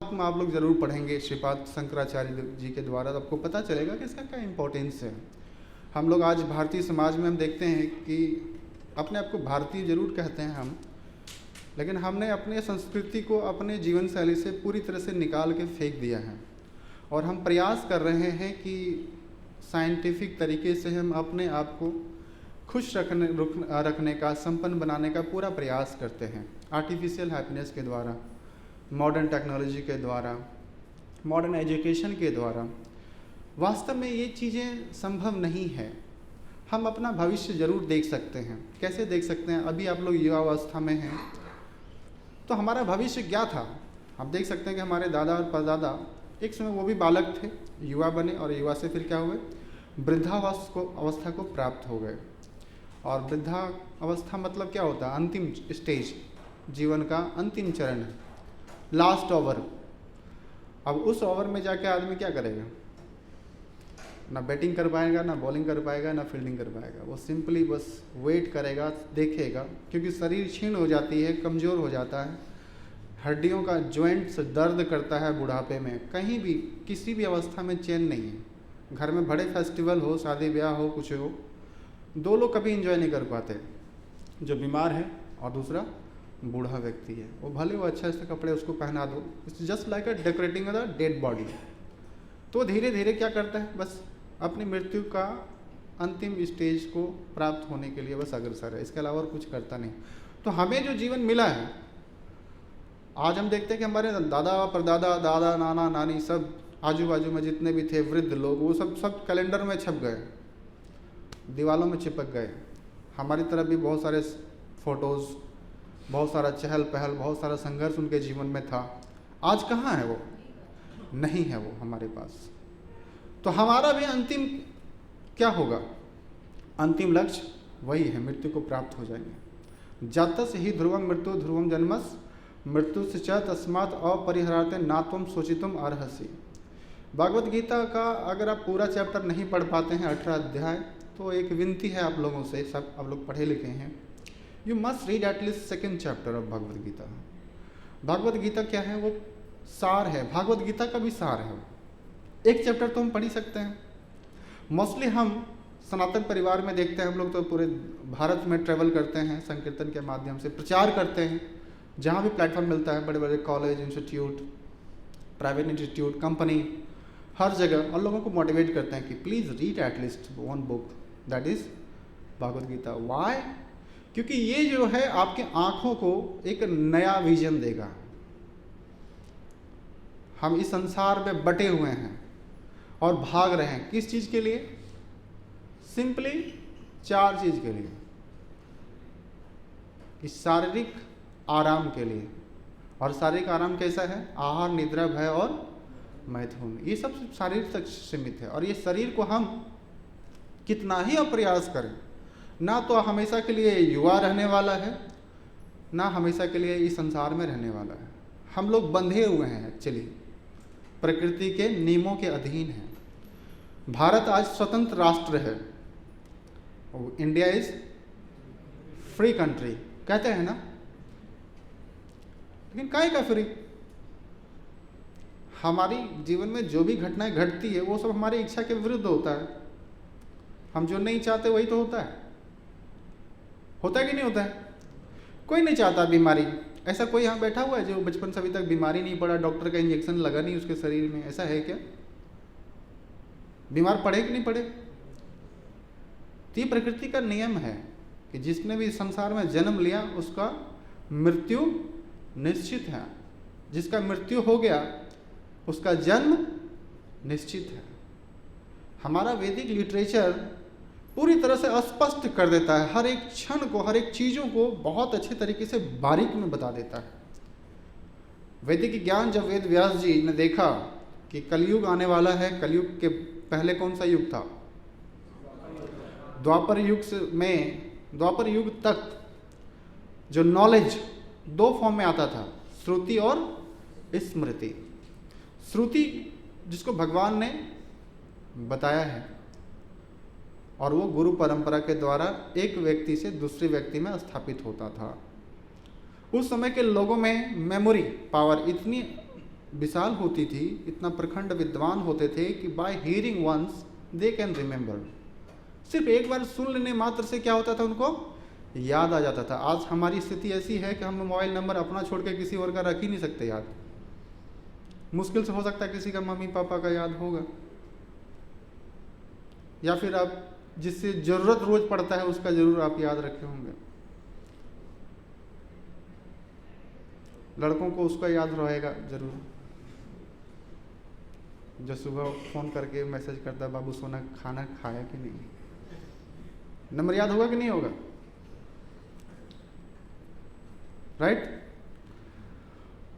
में आप लोग ज़रूर पढ़ेंगे श्रीपाद शंकराचार्य जी के द्वारा, तो आपको पता चलेगा कि इसका क्या इम्पोर्टेंस है। हम लोग आज भारतीय समाज में हम देखते हैं कि अपने आप को भारतीय जरूर कहते हैं हम, लेकिन हमने अपने संस्कृति को अपने जीवन शैली से पूरी तरह से निकाल के फेंक दिया है। और हम प्रयास कर रहे हैं कि साइंटिफिक तरीके से हम अपने आप को खुश रखने का, संपन्न बनाने का पूरा प्रयास करते हैं आर्टिफिशियल हैप्पीनेस के द्वारा, मॉडर्न टेक्नोलॉजी के द्वारा, मॉडर्न एजुकेशन के द्वारा। वास्तव में ये चीज़ें संभव नहीं है। हम अपना भविष्य जरूर देख सकते हैं। कैसे देख सकते हैं? अभी आप लोग युवावस्था में हैं, तो हमारा भविष्य क्या था? आप देख सकते हैं कि हमारे दादा और परदादा एक समय वो भी बालक थे, युवा बने, और युवा से फिर क्या हुए? वृद्धावस्था को प्राप्त हो गए। और वृद्धावस्था मतलब क्या होता है? अंतिम स्टेज, जीवन का अंतिम चरण है, लास्ट ओवर। अब उस ओवर में जाके आदमी क्या करेगा? ना बैटिंग कर पाएगा, ना बॉलिंग कर पाएगा, ना फील्डिंग कर पाएगा। वो सिंपली बस वेट करेगा, देखेगा, क्योंकि शरीर क्षीण हो जाती है, कमज़ोर हो जाता है, हड्डियों का जॉइंट्स दर्द करता है बुढ़ापे में। कहीं भी किसी भी अवस्था में चैन नहीं है। घर में बड़े फेस्टिवल हो, शादी ब्याह हो, कुछ हो, दो लोग कभी एंजॉय नहीं कर पाते, जो बीमार है और दूसरा बूढ़ा व्यक्ति है। वो भले वो अच्छे से कपड़े उसको पहना दो, it's just like a decorating the dead body. तो धीरे धीरे क्या करता है? बस अपनी मृत्यु का अंतिम स्टेज को प्राप्त होने के लिए बस अग्रसर है, इसके अलावा और कुछ करता नहीं। तो हमें जो जीवन मिला है, आज हम देखते हैं कि हमारे दादा परदादा, दादा नाना नानी, सब आजू बाजू में जितने भी थे वृद्ध लोग, वो सब कैलेंडर में छप गए, दीवालों में चिपक गए। हमारी तरफ भी बहुत सारे फोटोज़, बहुत सारा चहल पहल, बहुत सारा संघर्ष उनके जीवन में था। आज कहाँ है वो? नहीं है वो हमारे पास। तो हमारा भी अंतिम क्या होगा? अंतिम लक्ष्य वही है, मृत्यु को प्राप्त हो जाएंगे। जातस ही ध्रुवम मृत्यु ध्रुवम जन्मस मृत्यु से च तस्मात् अपरिहराते नात्वम शोचितुम अर्हसि। भागवत गीता का अगर आप पूरा चैप्टर नहीं पढ़ पाते हैं, 18 अध्याय, तो एक विनती है आप लोगों से, सब आप लोग पढ़े लिखे हैं, you must read at least second chapter of Bhagavad Gita. Bhagavad Gita क्या है? वो सार है, भागवत गीता का भी सार है। एक चैप्टर तो हम पढ़ ही सकते हैं। मोस्टली हम सनातन परिवार में देखते हैं, हम लोग तो पूरे भारत में ट्रैवल करते हैं, संकीर्तन के माध्यम से प्रचार करते हैं, जहाँ भी प्लेटफॉर्म मिलता है, बड़े बड़े college, institute, private institute, company, हर जगह, और लोगों को मोटिवेट करते हैं कि please read at least one book, that is Bhagavad Gita. Why? क्योंकि ये जो है आपके आँखों को एक नया विजन देगा। हम इस संसार में बटे हुए हैं और भाग रहे हैं, किस चीज़ के लिए? सिंपली 4 चीज़ के लिए, कि शारीरिक आराम के लिए। और शारीरिक आराम कैसा है? आहार, निद्रा, भय और मैथुन। ये सब शरीर तक सीमित है। और ये शरीर को हम कितना ही प्रयास करें, ना तो हमेशा के लिए युवा रहने वाला है, ना हमेशा के लिए इस संसार में रहने वाला है। हम लोग बंधे हुए हैं, एक्चुअली प्रकृति के नियमों के अधीन है। भारत आज स्वतंत्र राष्ट्र है, इंडिया इज फ्री कंट्री कहते हैं ना, लेकिन काहे का फ्री? हमारी जीवन में जो भी घटनाएं घटती है वो सब हमारी इच्छा के विरुद्ध होता है। हम जो नहीं चाहते वही तो होता है। होता है कि नहीं होता है? कोई नहीं चाहता बीमारी। ऐसा कोई यहाँ बैठा हुआ है जो बचपन से अभी तक बीमारी नहीं पड़ा, डॉक्टर का इंजेक्शन लगा नहीं उसके शरीर में? ऐसा है क्या? बीमार पड़े कि नहीं पड़े? तो ये प्रकृति का नियम है कि जिसने भी संसार में जन्म लिया उसका मृत्यु निश्चित है। जिसका मृत्यु हो गया उसका जन्म निश्चित है। हमारा वैदिक लिटरेचर पूरी तरह से स्पष्ट कर देता है, हर एक क्षण को, हर एक चीज़ों को बहुत अच्छे तरीके से बारीक में बता देता है। वैदिक ज्ञान जब वेद व्यास जी ने देखा कि कलयुग आने वाला है, कलयुग के पहले कौन सा युग था? द्वापर युग में, द्वापर युग तक जो नॉलेज 2 फॉर्म में आता था, श्रुति और स्मृति। श्रुति जिसको भगवान ने बताया है, और वो गुरु परंपरा के द्वारा एक व्यक्ति से दूसरे व्यक्ति में स्थापित होता था। उस समय के लोगों में मेमोरी पावर इतनी विशाल होती थी, इतना प्रखंड विद्वान होते थे कि by hearing once they can remember. सिर्फ एक बार सुन लेने मात्र से क्या होता था, उनको याद आ जाता था। आज हमारी स्थिति ऐसी है कि हम मोबाइल नंबर अपना छोड़ के किसी और का रख ही नहीं सकते याद। मुश्किल से हो सकता है किसी का मम्मी पापा का याद होगा, या फिर आप जिससे ज़रूरत रोज पड़ता है उसका ज़रूर आप याद रखे होंगे। लड़कों को उसका याद रहेगा ज़रूर, जो सुबह फ़ोन करके मैसेज करता है, बाबू सोना खाना खाया कि नहीं। नंबर याद होगा कि नहीं होगा, राइट?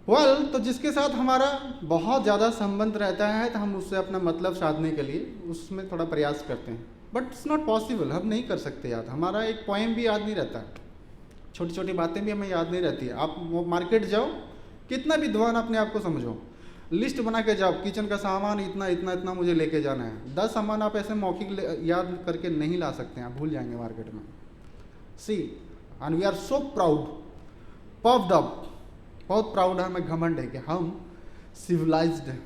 वेल, तो जिसके साथ हमारा बहुत ज़्यादा संबंध रहता है तो हम उससे अपना मतलब साधने के लिए उसमें थोड़ा प्रयास करते हैं, बट इट्स नॉट पॉसिबल। हम नहीं कर सकते याद। हमारा एक पोएम भी याद नहीं रहता, छोटी छोटी बातें भी हमें याद नहीं रहती है। आप मार्केट जाओ, कितना भी विद्वान अपने आप को समझो, लिस्ट बना के जाओ, किचन का सामान इतना इतना इतना मुझे लेके जाना है, 10 सामान आप ऐसे मौखिक याद करके नहीं ला सकते हैं, आप भूल जाएंगे मार्केट में। See, and we are so proud, puffed up, बहुत प्राउड है, हमें घमंड है कि हम सिविलाइज्ड हैं,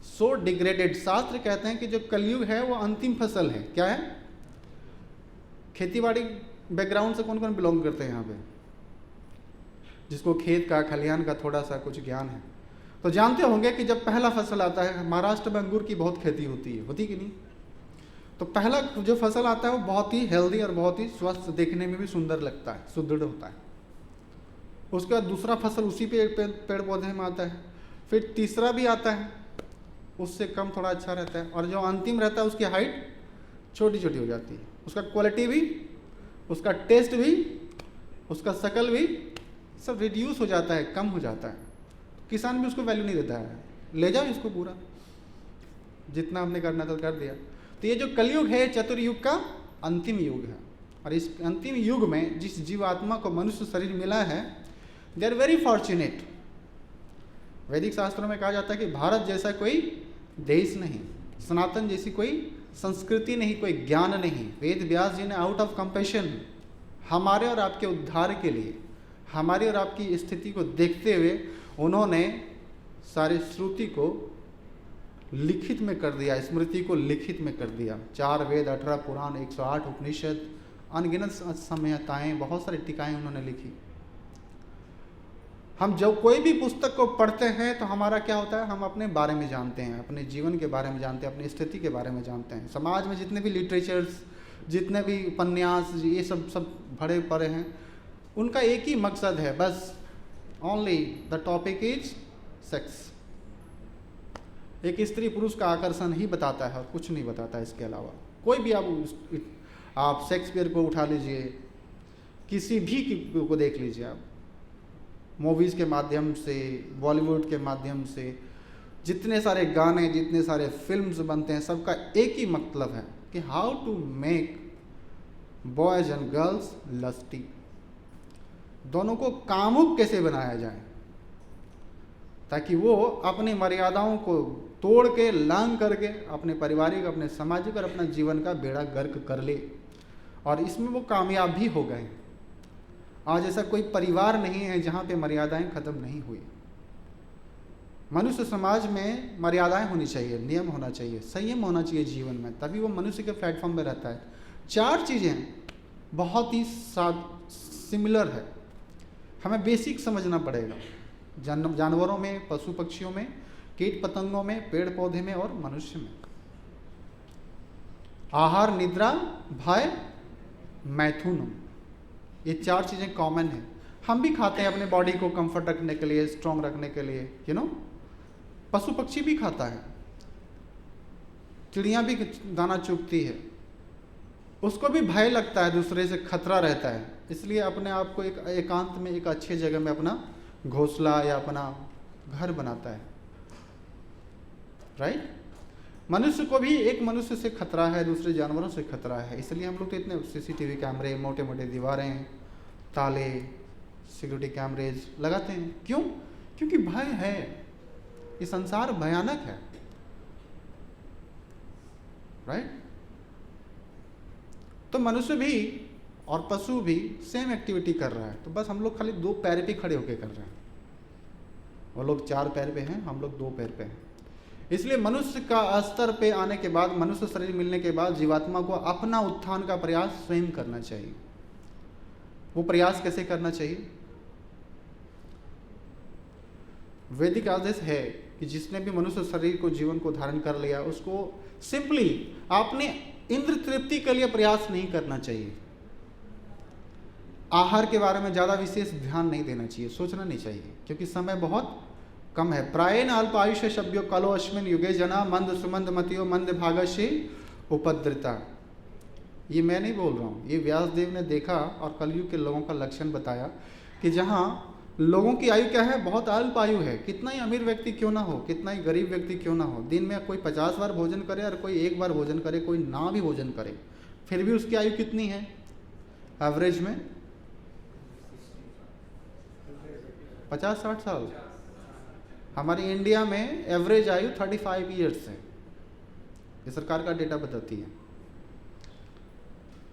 सो डिग्रेडेड। शास्त्र कहते हैं कि जो कलयुग है वो अंतिम फसल है। क्या है? खेतीबाड़ी बैकग्राउंड से कौन कौन बिलोंग करते हैं यहाँ पे? जिसको खेत का, खलिहान का थोड़ा सा कुछ ज्ञान है तो जानते होंगे कि जब पहला फसल आता है, महाराष्ट्र में अंगूर की बहुत खेती होती है, होती कि नहीं? तो पहला जो फसल आता है वो बहुत ही हेल्दी और बहुत ही स्वस्थ, देखने में भी सुंदर लगता है, सुदृढ़ होता है। उसके बाद दूसरा फसल उसी पेड़ पौधे में आता है, फिर तीसरा भी आता है, उससे कम थोड़ा अच्छा रहता है, और जो अंतिम रहता है उसकी हाइट छोटी छोटी हो जाती है, उसका क्वालिटी भी, उसका टेस्ट भी, उसका शकल भी सब रिड्यूस हो जाता है, कम हो जाता है। किसान भी उसको वैल्यू नहीं देता है, ले जाओ इसको पूरा, जितना हमने करना था कर दिया। तो ये जो कलयुग है चतुर्युग का अंतिम युग है, और इस अंतिम युग में जिस जीवात्मा को मनुष्य शरीर मिला है, दे आर वेरी फॉर्चुनेट। वैदिक शास्त्रों में कहा जाता है कि भारत जैसा कोई देश नहीं, सनातन जैसी कोई संस्कृति नहीं, कोई ज्ञान नहीं। वेद व्यास जी ने आउट ऑफ कंपैशन हमारे और आपके उद्धार के लिए, हमारी और आपकी स्थिति को देखते हुए उन्होंने सारे श्रुति को लिखित में कर दिया, स्मृति को लिखित में कर दिया। 4 वेद, 18 पुराण, 108 उपनिषद, अनगिनत संहिताएं, बहुत सारी टीकाएं उन्होंने लिखी। हम जब कोई भी पुस्तक को पढ़ते हैं तो हमारा क्या होता है, हम अपने बारे में जानते हैं, अपने जीवन के बारे में जानते हैं, अपनी स्थिति के बारे में जानते हैं। समाज में जितने भी लिटरेचर्स, जितने भी उपन्यास, ये सब भरे पड़े हैं, उनका एक ही मकसद है बस, only the topic is sex. एक स्त्री पुरुष का आकर्षण ही बताता है और कुछ नहीं बताता इसके अलावा। कोई भी आप शेक्सपियर को उठा लीजिए, किसी भी को देख लीजिए आप, मूवीज़ के माध्यम से, बॉलीवुड के माध्यम से, जितने सारे गाने, जितने सारे फिल्म्स बनते हैं, सबका एक ही मतलब है कि how to make boys and girls lusty, दोनों को कामुक कैसे बनाया जाए ताकि वो अपनी मर्यादाओं को तोड़ के, लांग करके अपने पारिवारिक, अपने सामाजिक और अपना जीवन का बेड़ा गर्क कर ले, और इसमें वो कामयाब भी हो गए। आज ऐसा कोई परिवार नहीं है जहाँ पे मर्यादाएं खत्म नहीं हुई। मनुष्य समाज में मर्यादाएं होनी चाहिए, नियम होना चाहिए, संयम होना चाहिए जीवन में, तभी वो मनुष्य के प्लेटफॉर्म पे रहता है। 4 चीज़ें बहुत ही सिमिलर है, हमें बेसिक समझना पड़ेगा। जानवरों में, पशु पक्षियों में, कीट पतंगों में, पेड़ पौधे में और मनुष्य में। आहार, निद्रा, भय, मैथुन, ये 4 चीज़ें कॉमन है। हम भी खाते हैं अपने बॉडी को कंफर्ट रखने के लिए, स्ट्रॉन्ग रखने के लिए, यू नो। पशु पक्षी भी खाता है, चिड़िया भी दाना चुगती है, उसको भी भय लगता है, दूसरे से खतरा रहता है, इसलिए अपने आप को एक एकांत में, एक अच्छे जगह में अपना घोंसला या अपना घर बनाता है, राइट। मनुष्य को भी एक मनुष्य से खतरा है, दूसरे जानवरों से खतरा है, इसलिए हम लोग तो इतने CCTV कैमरे, मोटे मोटे दीवारें, ताले, सिक्योरिटी कैमरेज लगाते हैं। क्यों? क्योंकि भय है, ये संसार भयानक है, राइट। तो मनुष्य भी और पशु भी सेम एक्टिविटी कर रहा है, तो बस हम लोग खाली 2 पैर पे खड़े होकर कर रहे हैं। वो लोग 4 पैर पे हैं, हम लोग 2 पैर पे हैं। इसलिए मनुष्य का स्तर पे आने के बाद, मनुष्य शरीर मिलने के बाद जीवात्मा को अपना उत्थान का प्रयास स्वयं करना चाहिए। वो प्रयास कैसे करना चाहिए? वैदिक आदेश है कि जिसने भी मनुष्य शरीर को, जीवन को धारण कर लिया, उसको सिंपली आपने इंद्र तृप्ति के लिए प्रयास नहीं करना चाहिए। आहार के बारे में ज़्यादा विशेष ध्यान नहीं देना चाहिए, सोचना नहीं चाहिए, क्योंकि समय बहुत कम है। प्रायेण अल्प आयुष्य शब्यो कलो अस्मिन युगे जना मंद सुमंद मतियो मंद भागशे उपद्रता। ये मैं नहीं बोल रहा हूँ, ये व्यासदेव ने देखा और कलयुग के लोगों का लक्षण बताया कि जहाँ लोगों की आयु क्या है, बहुत अल्प आयु है। कितना ही अमीर व्यक्ति क्यों ना हो, कितना ही गरीब व्यक्ति क्यों ना हो, दिन में कोई 50 बार भोजन करे और कोई 1 बार भोजन करे, कोई ना भी भोजन करे, फिर भी उसकी आयु कितनी है एवरेज में? 50-60 साल। हमारी इंडिया में एवरेज आयु 35 ईयर्स है। ये सरकार का डेटा बताती है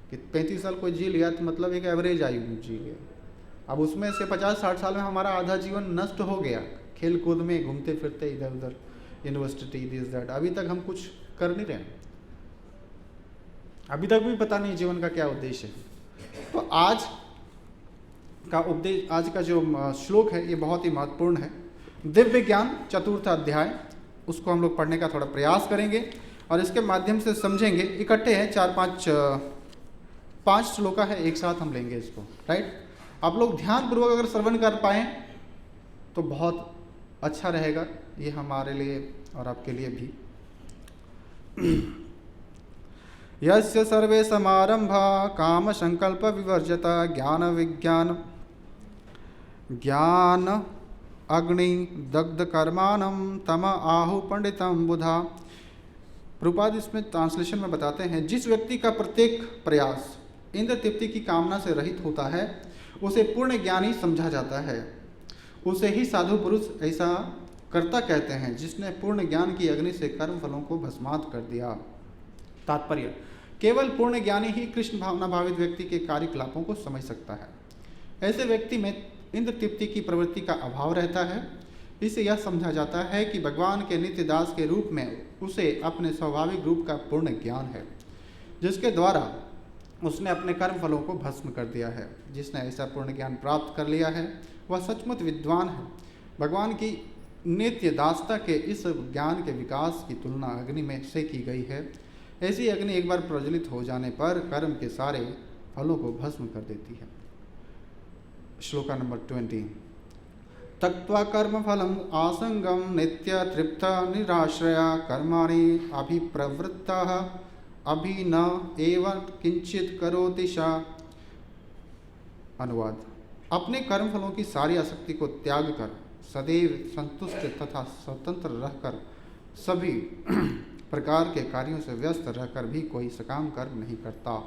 कि 35 साल कोई जी लिया तो मतलब एक एवरेज आयु में जी लिया। अब उसमें से 50-60 साल में हमारा आधा जीवन नष्ट हो गया खेल कूद में, घूमते फिरते इधर उधर, यूनिवर्सिटी दिस दैट। अभी तक हम कुछ कर नहीं रहे, अभी तक भी पता नहीं जीवन का क्या उद्देश्य है। तो आज का उपदेश, आज का जो श्लोक है ये बहुत ही महत्वपूर्ण है। दिव्य ज्ञान 4th अध्याय, उसको हम लोग पढ़ने का थोड़ा प्रयास करेंगे और इसके माध्यम से समझेंगे। इकट्ठे हैं 5 श्लोका है, एक साथ हम लेंगे इसको, राइट। आप लोग ध्यानपूर्वक अगर श्रवण कर पाएँ तो बहुत अच्छा रहेगा, ये हमारे लिए और आपके लिए भी। यस्य सर्वे समारंभा काम संकल्प विवर्जता ज्ञान अग्नि दग्ध कर्माणम तम आहु पंडितम बुधा। प्रभुपाद इसमें ट्रांसलेशन में बताते हैं, जिस व्यक्ति का प्रत्येक प्रयास इंद्र तृप्ति की कामना से रहित होता है उसे पूर्ण ज्ञानी समझा जाता है। उसे ही साधु पुरुष ऐसा कर्ता कहते हैं जिसने पूर्ण ज्ञान की अग्नि से कर्म फलों को भस्मात कर दिया। तात्पर्य, केवल पूर्ण ज्ञानी ही कृष्ण भावना भावित व्यक्ति के कार्यकलापों को समझ सकता है। ऐसे व्यक्ति में इंद्र तृप्ति की प्रवृत्ति का अभाव रहता है। इससे यह समझा जाता है कि भगवान के नित्य दास के रूप में उसे अपने स्वाभाविक रूप का पूर्ण ज्ञान है, जिसके द्वारा उसने अपने कर्म फलों को भस्म कर दिया है। जिसने ऐसा पूर्ण ज्ञान प्राप्त कर लिया है वह सचमुच विद्वान है। भगवान की नित्य दासता के इस ज्ञान के विकास की तुलना अग्नि में से की गई है। ऐसी अग्नि एक बार प्रज्वलित हो जाने पर कर्म के सारे फलों को भस्म कर देती है। श्लोका नंबर 20। त्यक्त्वा कर्म फलम आसंगम नित्य तृप्त निराश्रया कर्माणि अभिप्रवृत्तः अभी न एवं किंचित करोति सा। अनुवाद, अपने कर्म फलों की सारी आसक्ति को त्याग कर सदैव संतुष्ट तथा स्वतंत्र रहकर सभी प्रकार के कार्यों से व्यस्त रहकर भी कोई सकाम कर्म नहीं करता।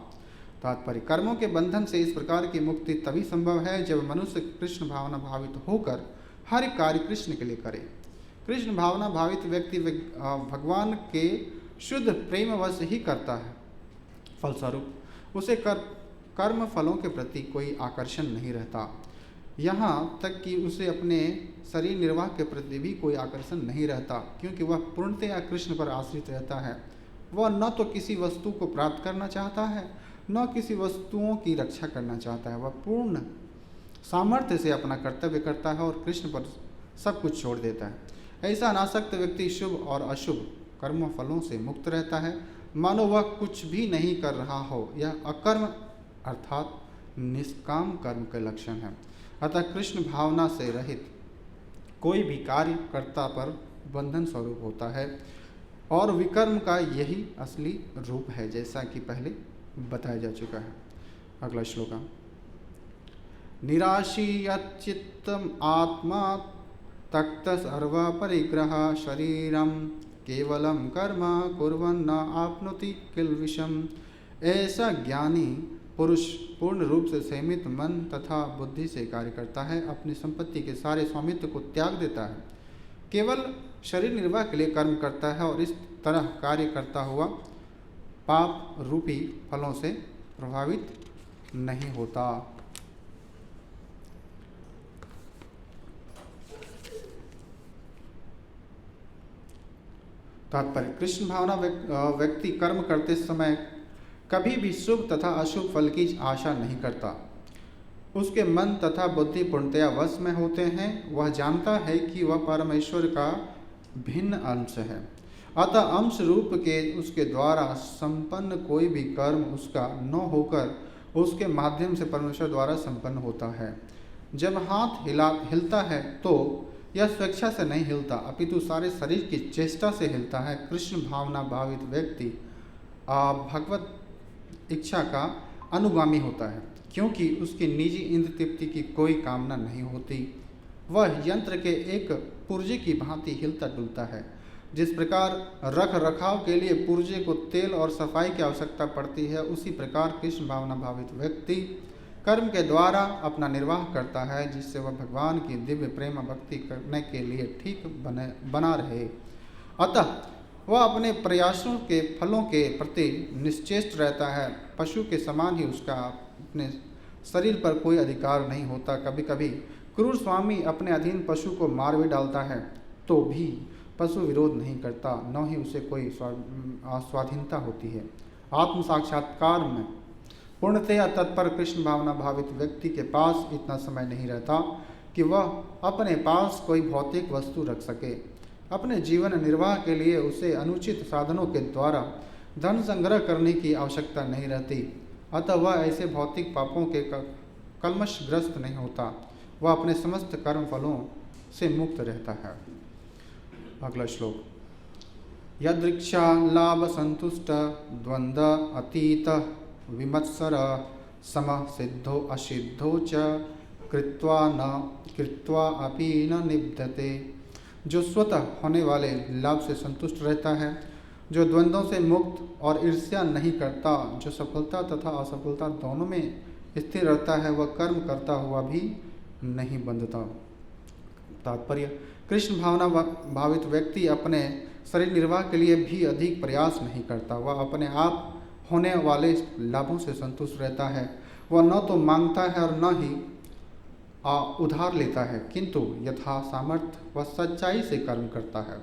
तात्पर्य, कर्मों के बंधन से इस प्रकार की मुक्ति तभी संभव है जब मनुष्य कृष्ण भावना भावित होकर हर कार्य कृष्ण के लिए करे। कृष्ण भावना भावित व्यक्ति भगवान के शुद्ध प्रेमवश ही करता है। फलस्वरूप उसे कर्म फलों के प्रति कोई आकर्षण नहीं रहता। यहाँ तक कि उसे अपने शरीर निर्वाह के प्रति भी कोई आकर्षण नहीं रहता, क्योंकि वह पूर्णतया कृष्ण पर आश्रित रहता है। वह न तो किसी वस्तु को प्राप्त करना चाहता है, न किसी वस्तुओं की रक्षा करना चाहता है। वह पूर्ण सामर्थ्य से अपना कर्तव्य करता है और कृष्ण पर सब कुछ छोड़ देता है। ऐसा अनासक्त व्यक्ति शुभ और अशुभ कर्म फलों से मुक्त रहता है, मानो वह कुछ भी नहीं कर रहा हो। यह अकर्म अर्थात निष्काम कर्म के लक्षण है। अतः कृष्ण भावना से रहित कोई भी कार्य कर्ता पर बंधन स्वरूप होता है और विकर्म का यही असली रूप है, जैसा कि पहले बताया जा चुका है। अगला श्लोक, निराशीयच्चित्तम आत्मा तक्त सर्व परिग्रह शरीरम केवलम कर्म कुर्वन् न आपनोति किल्बिषम्। ऐसा ज्ञानी पुरुष पूर्ण रूप से संयमित मन तथा बुद्धि से कार्य करता है, अपनी संपत्ति के सारे स्वामित्व को त्याग देता है, केवल शरीर निर्वाह के लिए कर्म करता है और इस तरह कार्य करता हुआ पाप रूपी फलों से प्रभावित नहीं होता। तात्पर्य, कृष्ण भावना व्यक्ति कर्म करते समय कभी भी शुभ तथा अशुभ फल की आशा नहीं करता। उसके मन तथा बुद्धि पूर्णतया वश में होते हैं। वह जानता है कि वह परमेश्वर का भिन्न अंश है, अतः अंश रूप के उसके द्वारा संपन्न कोई भी कर्म उसका न होकर उसके माध्यम से परमेश्वर द्वारा संपन्न होता है। जब हाथ हिलता है तो यह स्वेच्छा से नहीं हिलता, अपितु सारे शरीर की चेष्टा से हिलता है। कृष्ण भावना भावित व्यक्ति भगवत इच्छा का अनुगामी होता है, क्योंकि उसकी निजी इंद्र तृप्ति की कोई कामना नहीं होती। वह यंत्र के एक पुर्जे की भांति हिलता डुलता है। जिस प्रकार रख रखाव के लिए पुर्जे को तेल और सफाई की आवश्यकता पड़ती है, उसी प्रकार कृष्ण भावना भावित व्यक्ति कर्म के द्वारा अपना निर्वाह करता है, जिससे वह भगवान की दिव्य प्रेम भक्ति करने के लिए ठीक बना रहे। अतः वह अपने प्रयासों के फलों के प्रति निश्चेष्ट रहता है। पशु के समान ही उसका अपने शरीर पर कोई अधिकार नहीं होता। कभी कभी क्रूर स्वामी अपने अधीन पशु को मार भी डालता है तो भी पशु विरोध नहीं करता, न ही उसे कोई स्वाधीनता होती है। आत्म साक्षात्कार में पूर्णतया तत्पर कृष्ण भावना भावित व्यक्ति के पास इतना समय नहीं रहता कि वह अपने पास कोई भौतिक वस्तु रख सके। अपने जीवन निर्वाह के लिए उसे अनुचित साधनों के द्वारा धन संग्रह करने की आवश्यकता नहीं रहती, अतः वह ऐसे भौतिक पापों के कलमशग्रस्त नहीं होता। वह अपने समस्त कर्म फलों से मुक्त रहता है। अगला श्लोक, यदृक्षा लाभ संतुष्ट द्वंद्व अतीत विमत्सर सम सिद्धो असिद्धो च कृत्वा अपि न निबध्यते। जो स्वतः होने वाले लाभ से संतुष्ट रहता है, जो द्वंद्वों से मुक्त और ईर्ष्या नहीं करता, जो सफलता तथा असफलता दोनों में स्थिर रहता है, वह कर्म करता हुआ भी नहीं बंधता। तात्पर्य, कृष्ण भावना भावित व्यक्ति अपने शरीर निर्वाह के लिए भी अधिक प्रयास नहीं करता। वह अपने आप होने वाले लाभों से संतुष्ट रहता है। वह न तो मांगता है और न ही उधार लेता है, किंतु यथा सामर्थ्य वह सच्चाई से कर्म करता है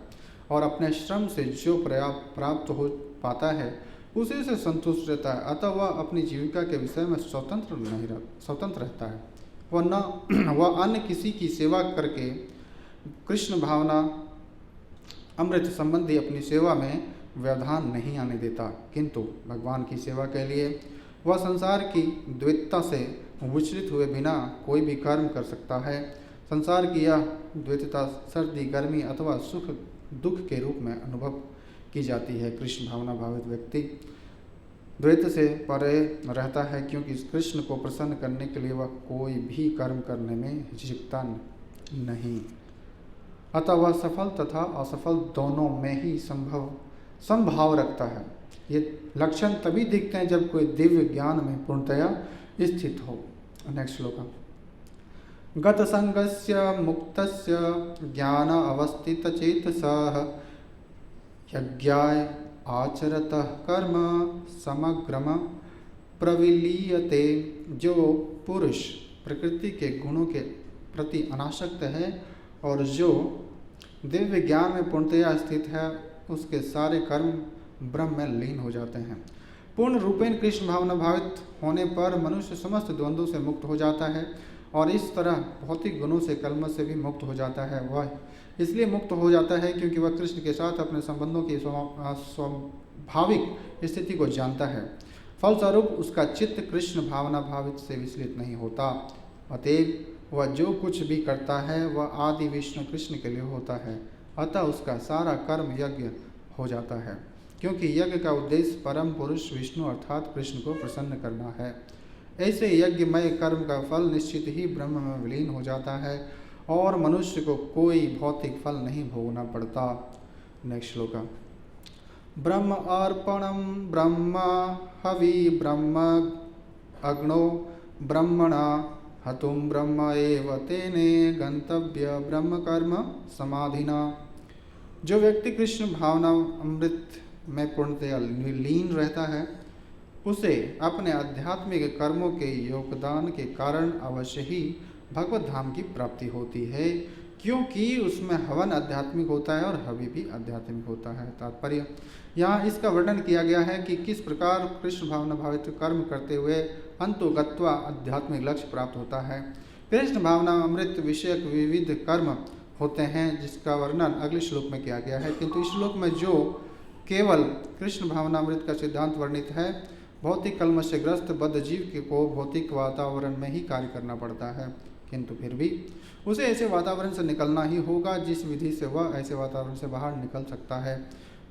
और अपने श्रम से जो प्राप्त हो पाता है उसी से संतुष्ट रहता है। अतः वह अपनी जीविका के विषय में स्वतंत्र रहता है। वह अन्य किसी की सेवा करके कृष्ण भावना अमृत संबंधी अपनी सेवा में व्यवधान नहीं आने देता, किंतु भगवान की सेवा के लिए वह संसार की द्वैतता से विचलित हुए बिना कोई भी कर्म कर सकता है। संसार की यह द्वैतता सर्दी, गर्मी अथवा सुख दुख के रूप में अनुभव की जाती है। कृष्ण भावना भावित व्यक्ति द्वैत से परे रहता है, क्योंकि कृष्ण को प्रसन्न करने के लिए वह कोई भी कर्म करने में हिचकता नहीं। अतः वह सफल तथा असफल दोनों में ही संभाव रखता है। ये लक्षण तभी दिखते हैं जब कोई दिव्य ज्ञान में पूर्णतया स्थित हो। नेक्स्ट श्लोक, गत संगस्य मुक्तस्य ज्ञान अवस्थित चेतसः यज्ञाय आचरतः कर्म समग्रम प्रविलीयते। जो पुरुष प्रकृति के गुणों के प्रति अनासक्त है और जो दिव्य ज्ञान में पूर्णतया स्थित है, उसके सारे कर्म ब्रह्म में लीन हो जाते हैं। पूर्ण रूपेण कृष्ण भावना भावित होने पर मनुष्य समस्त द्वंद्वों से मुक्त हो जाता है और इस तरह भौतिक गुणों से कलमश से भी मुक्त हो जाता है। वह इसलिए मुक्त हो जाता है क्योंकि वह कृष्ण के साथ अपने संबंधों की स्वाभाविक स्थिति को जानता है। फलस्वरूप उसका चित्त कृष्ण भावना भावित से विचलित नहीं होता। अतएव वह जो कुछ भी करता है वह आदि विष्णु कृष्ण के लिए होता है, अतः उसका सारा कर्म यज्ञ हो जाता है, क्योंकि यज्ञ का उद्देश्य परम पुरुष विष्णु अर्थात कृष्ण को प्रसन्न करना है। ऐसे यज्ञमय कर्म का फल निश्चित ही ब्रह्म में विलीन हो जाता है और मनुष्य को कोई भौतिक फल नहीं भोगना पड़ता। नेक्स्ट श्लोक, ब्रह्म अर्पणम ब्रह्म हवि ब्रह्म अग्नो ब्रह्मणा हतुम ब्रह्म एव तेने गंतव्य ब्रह्म कर्म समाधिना। जो व्यक्ति कृष्ण भावना अमृत में पूर्णतया लीन रहता है, उसे अपने आध्यात्मिक कर्मों के योगदान के कारण अवश्य ही भगवत धाम की प्राप्ति होती है, क्योंकि उसमें हवन आध्यात्मिक होता है और हवि भी आध्यात्मिक होता है। तात्पर्य यहाँ इसका वर्णन किया गया है कि किस प्रकार कृष्ण भावना भावित कर्म करते हुए अंतोगत्वा आध्यात्मिक लक्ष्य प्राप्त होता है। कृष्ण भावना अमृत विषयक विविध कर्म होते हैं जिसका वर्णन अगले श्लोक में किया गया है, किंतु इस श्लोक में जो केवल कृष्ण भावनामृत का सिद्धांत वर्णित है, भौतिक कलमश से ग्रस्त बद्ध जीव को भौतिक वातावरण में ही कार्य करना पड़ता है, किंतु फिर भी उसे ऐसे वातावरण से निकलना ही होगा जिस विधि से वह ऐसे वातावरण से बाहर निकल सकता है।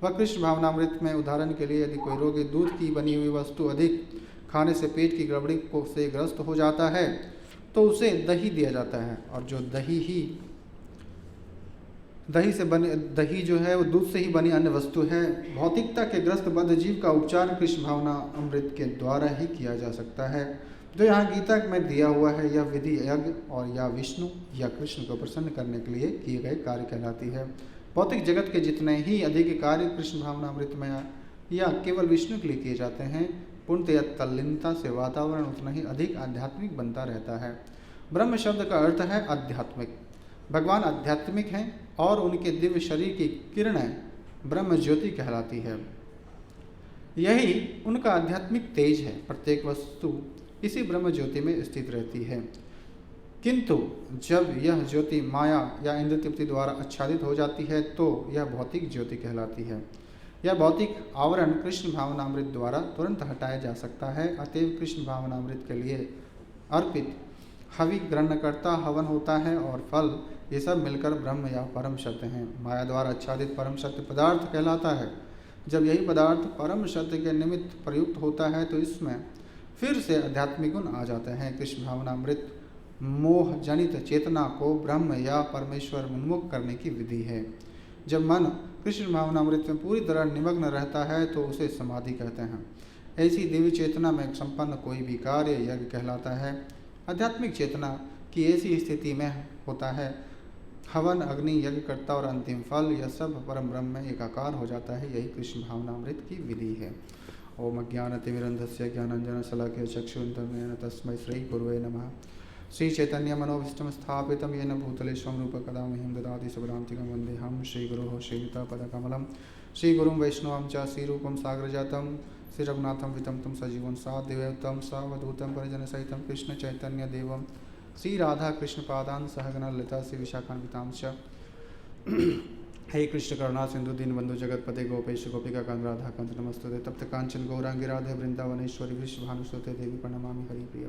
वह कृष्ण भावनामृत में उदाहरण के लिए यदि कोई रोगी दूध की बनी हुई वस्तु अधिक खाने से पेट की गड़बड़ी को से ग्रस्त हो जाता है तो उसे दही दिया जाता है, और जो दही जो है वो दूध से ही बनी अन्य वस्तु है। भौतिकता के ग्रस्त बद्ध जीव का उपचार कृष्ण भावना अमृत के द्वारा ही किया जा सकता है। जो यहाँ गीता में दिया हुआ है यह विधि यज्ञ और या विष्णु या कृष्ण को प्रसन्न करने के लिए किए गए कार्य कहलाती है। भौतिक जगत के जितने ही अधिक कार्य कृष्ण भावना अमृत में या केवल विष्णु के लिए किए जाते हैं, पूर्णतः या तल्लीनता से वातावरण उतना ही अधिक आध्यात्मिक बनता रहता है। ब्रह्म शब्द का अर्थ है आध्यात्मिक। भगवान आध्यात्मिक हैं और उनके दिव्य शरीर की किरणें ब्रह्म ज्योति कहलाती है। यही उनका आध्यात्मिक तेज है। प्रत्येक वस्तु इसी ब्रह्म ज्योति में स्थित रहती है, किंतु जब यह ज्योति माया या इंद्र तृप्ति द्वारा आच्छादित हो जाती है तो यह भौतिक ज्योति कहलाती है। यह भौतिक आवरण कृष्ण भावनामृत द्वारा तुरंत हटाया जा सकता है। अतएव कृष्ण भावनामृत के लिए अर्पित हवि ग्रहणकर्ता हवन होता है और फल ये सब मिलकर ब्रह्म या परम सत्य हैं। माया द्वारा आच्छादित परम सत्य पदार्थ कहलाता है। जब यही पदार्थ परम सत्य के निमित्त प्रयुक्त होता है तो इसमें फिर से आध्यात्मिक गुण आ जाते हैं। कृष्ण भावनामृत मोह जनित चेतना को ब्रह्म या परमेश्वर उन्मुख करने की विधि है। जब मन कृष्ण भावनामृत में पूरी तरह निमग्न रहता है तो उसे समाधि कहते हैं। ऐसी दिव्य चेतना में संपन्न कोई भी कार्य यज्ञ कहलाता है। आध्यात्मिक चेतना की ऐसी स्थिति में होता है हवन अग्नि यज्ञकर्ता और अंतिम फल यह सब परम ब्रह्म में एकाकार हो जाता है। यही कृष्ण भावनामृत की विधि है। ओम अज्ञानतिमिरन्धस्य ज्ञानाञ्जनशलाकया चक्षुरुन्मीलितं तस्मै श्री गुरुवे नमः। श्री चैतन्य मनोभीष्टं स्थापितं येन भूतले स्वं रूप कदा मह्यं ददाति शुभरान्तिकं वन्देऽहं श्रीगुरोः श्रीयुतापदकमलं श्रीगुरुं वैष्णवं च श्रीरूपं साग्रजातं श्री रघुनाथं वितं तं सजीवं साद्वैतं सावधूतं परिजनसहितं कृष्ण चैतन्य देवं श्री राधा कृष्ण पादान सहगना ललिता श्री विशाखान्वितां च। हे कृष्ण करुणा सिंधु दीनबंधु जगतपते गोपेश गोपिका कांत राधा कांत नमस्तुते तप्त कांचन गौरांगी राधे वृंदावनेश्वरी वृषभानुसुते देवी प्रणमामि हरिप्रिय।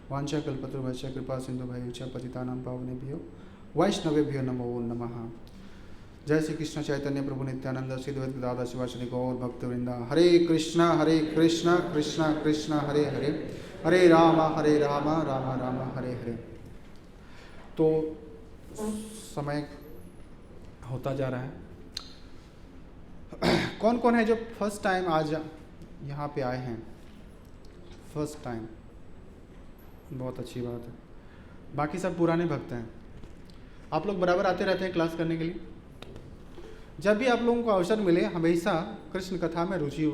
वांछा कल्पतरुभ्यश्च कृपा सिंधु भैश्च पतितानां पावनेभ्यो वैष्णवेभ्यो नमो नमः। जय श्री कृष्ण चैतन्य प्रभु नित्यानंद श्री द्वैत गदाधर शिवाश्री गौर भक्त वृंदा। हरे कृष्ण कृष्ण कृष्ण हरे हरे, हरे राम राम राम हरे हरे। तो समय होता जा रहा है। कौन कौन है जो फर्स्ट टाइम आज यहाँ पे आए हैं? फर्स्ट टाइम, बहुत अच्छी बात है। बाकी सब पुराने भक्त हैं। आप लोग बराबर आते रहते हैं क्लास करने के लिए। जब भी आप लोगों को अवसर मिले हमेशा कृष्ण कथा में रुचि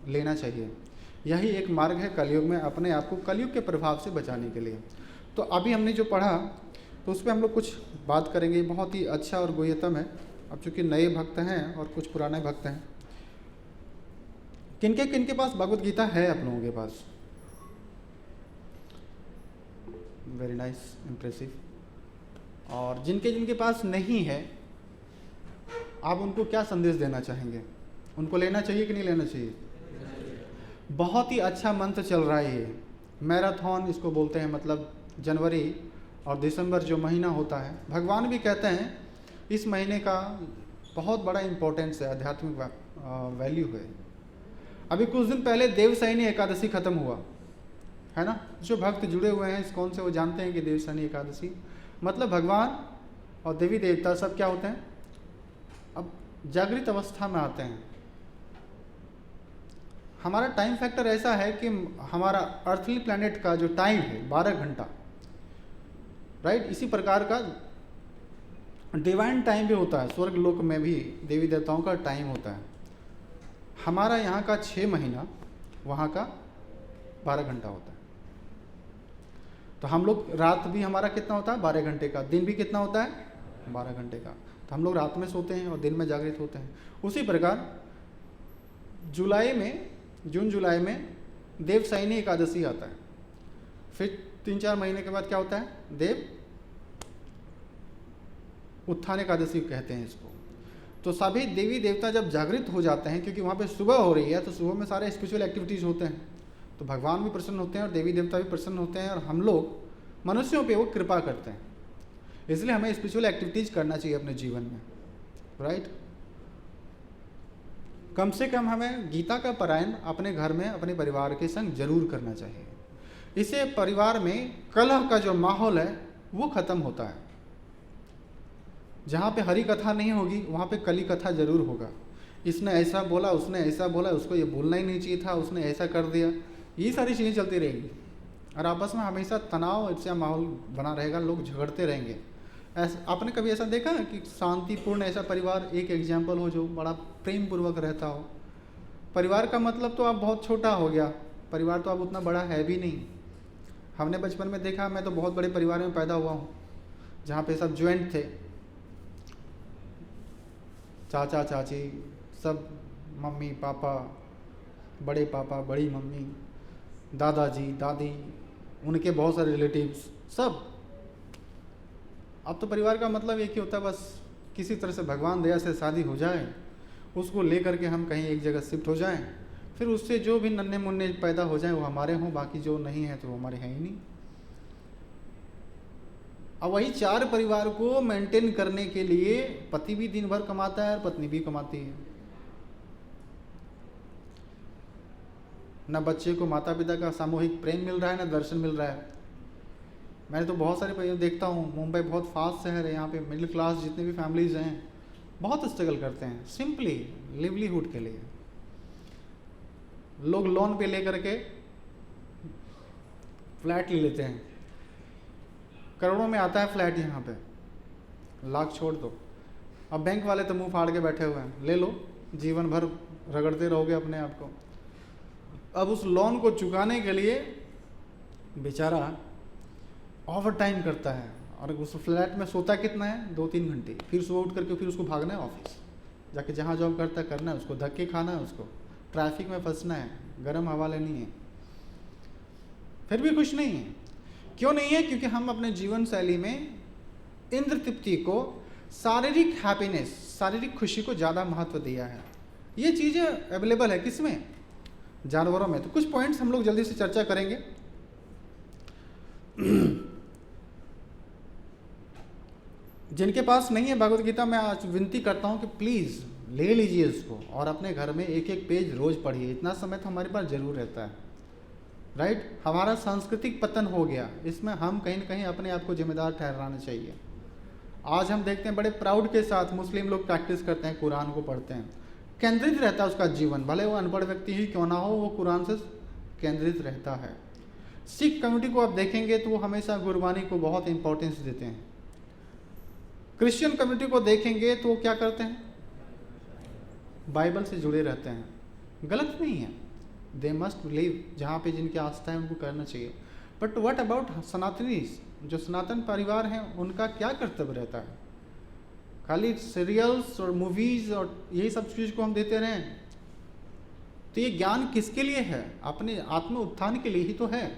लेना चाहिए। यही एक मार्ग है कलयुग में अपने आप को कलयुग के प्रभाव से बचाने के लिए। तो अभी हमने जो पढ़ा तो उस पर हम लोग कुछ बात करेंगे। बहुत ही अच्छा और गुह्यतम है। अब चूँकि नए भक्त हैं और कुछ पुराने भक्त हैं, किनके पास भगवत गीता है आप लोगों के पास? Very nice, impressive. और जिनके पास नहीं है, आप उनको क्या संदेश देना चाहेंगे? उनको लेना चाहिए कि नहीं लेना चाहिए? बहुत ही अच्छा मंत्र चल रहा है ये मैराथन इसको बोलते हैं। मतलब जनवरी और दिसंबर जो महीना होता है, भगवान भी कहते हैं इस महीने का बहुत बड़ा इम्पोर्टेंस है, आध्यात्मिक वैल्यू है। अभी कुछ दिन पहले देवशयनी एकादशी खत्म हुआ है ना। जो भक्त जुड़े हुए हैं इस्कॉन से वो जानते हैं कि देवशयनी एकादशी मतलब भगवान और देवी देवता सब क्या होते हैं, अब जागृत अवस्था में आते हैं। हमारा टाइम फैक्टर ऐसा है कि हमारा अर्थली प्लैनेट का जो टाइम है 12 घंटा, राइट। इसी प्रकार का डिवाइन टाइम भी होता है। स्वर्ग लोक में भी देवी देवताओं का टाइम होता है। हमारा यहाँ का 6 महीना, वहाँ का 12 घंटा होता है। तो हम लोग रात भी हमारा कितना होता है? 12 घंटे का। दिन भी कितना होता है? 12 घंटे का। तो हम लोग रात में सोते हैं और दिन में जागृत होते हैं। उसी प्रकार जून जुलाई में देवशयनी एकादशी आता है। फिर 3-4 महीने के बाद क्या होता है, देव उत्थान एकादशी कहते हैं इसको। तो सभी देवी देवता जब जागृत हो जाते हैं, क्योंकि वहाँ पे सुबह हो रही है, तो सुबह में सारे स्पिरिचुअल एक्टिविटीज़ होते हैं, तो भगवान भी प्रसन्न होते हैं और देवी देवता भी प्रसन्न होते हैं, और हम लोग मनुष्यों पे वो कृपा करते हैं। इसलिए हमें स्पिरिचुअल एक्टिविटीज़ करना चाहिए अपने जीवन में, राइट। कम से कम हमें गीता का पारायण अपने घर में अपने परिवार के संग जरूर करना चाहिए। इससे परिवार में कलह का जो माहौल है वो खत्म होता है। जहाँ पे हरि कथा नहीं होगी वहाँ पे कली कथा जरूर होगा। इसने ऐसा बोला, उसने ऐसा बोला, उसको ये बोलना ही नहीं चाहिए था, उसने ऐसा कर दिया, ये सारी चीज़ें चलती रहेंगी और आपस में हमेशा तनाव ऐसा माहौल बना रहेगा, लोग झगड़ते रहेंगे। आपने कभी ऐसा देखा कि शांतिपूर्ण ऐसा परिवार, एक एग्जाम्पल हो जो बड़ा प्रेम पूर्वक रहता हो? परिवार का मतलब तो अब बहुत छोटा हो गया, परिवार तो अब उतना बड़ा है भी नहीं। हमने बचपन में देखा, मैं तो बहुत बड़े परिवार में पैदा हुआ हूँ जहाँ पे सब ज्वाइंट थे, चाचा चाची सब, मम्मी पापा, बड़े पापा बड़ी मम्मी, दादाजी दादी, उनके बहुत सारे रिलेटिव्स सब। अब तो परिवार का मतलब एक ही होता है, बस किसी तरह से भगवान दया से शादी हो जाए, उसको लेकर के हम कहीं एक जगह शिफ्ट हो जाएं, फिर उससे जो भी नन्हे मुन्ने पैदा हो जाएं वो हमारे हों, बाकी जो नहीं है तो वो हमारे हैं ही नहीं। अब वही 4 परिवार को मेंटेन करने के लिए पति भी दिन भर कमाता है और पत्नी भी कमाती है। न बच्चे को माता पिता का सामूहिक प्रेम मिल रहा है, न दर्शन मिल रहा है। मैंने तो बहुत सारे परिवार देखता हूँ, मुंबई बहुत फास्ट शहर है, यहाँ पे मिडिल क्लास जितने भी फैमिलीज हैं बहुत स्ट्रगल करते हैं सिंपली लिवलीहुड के लिए। लोग लोन पे लेकर के फ्लैट ले लेते हैं, करोड़ों में आता है फ्लैट, यहाँ पे लाख छोड़ दो। अब बैंक वाले तो मुंह फाड़ के बैठे हुए हैं, ले लो, जीवन भर रगड़ते रहोगे अपने आप को। अब उस लोन को चुकाने के लिए बेचारा ओवर टाइम करता है और उस फ्लैट में सोता कितना है, 2-3 घंटे, फिर सुबह उठ करके फिर उसको भागना है ऑफिस, जाके जहाँ जॉब करता है करना है, उसको धक्के खाना है, उसको ट्रैफिक में फंसना है, गर्म हवा लेनी है, फिर भी खुश नहीं है। क्यों नहीं है? क्योंकि हम अपने जीवन शैली में इंद्र तृप्ति को, शारीरिक हैप्पीनेस, शारीरिक खुशी को ज़्यादा महत्व दिया है। ये चीज़ें अवेलेबल है किसमें? जानवरों में। तो कुछ पॉइंट्स हम लोग जल्दी से चर्चा करेंगे। जिनके पास नहीं है भगवत गीता, मैं आज विनती करता हूँ कि प्लीज़ ले लीजिए इसको और अपने घर में एक एक पेज रोज़ पढ़िए। इतना समय तो हमारे पास जरूर रहता है, राइट। हमारा सांस्कृतिक पतन हो गया, इसमें हम कहीं ना कहीं अपने आप को जिम्मेदार ठहराना चाहिए। आज हम देखते हैं बड़े प्राउड के साथ मुस्लिम लोग प्रैक्टिस करते हैं, कुरान को पढ़ते हैं, केंद्रित रहता है उसका जीवन, भले वो अनपढ़ व्यक्ति ही क्यों ना हो, वो कुरान से केंद्रित रहता है। सिख कम्युनिटी को आप देखेंगे तो वो हमेशा गुरबानी को बहुत इंपॉर्टेंस देते हैं। क्रिश्चियन कम्युनिटी को देखेंगे तो वो क्या करते हैं, बाइबल से जुड़े रहते हैं। गलत नहीं है, दे मस्ट बिलीव, जहाँ पे जिनकी आस्था है उनको करना चाहिए। बट व्हाट अबाउट सनातनीज, जो सनातन परिवार हैं, उनका क्या कर्तव्य रहता है? खाली सीरियल्स और मूवीज़ और यही सब चीज़ को हम देते रहें तो ये ज्ञान किसके लिए है? अपने आत्म उत्थान के लिए ही तो है।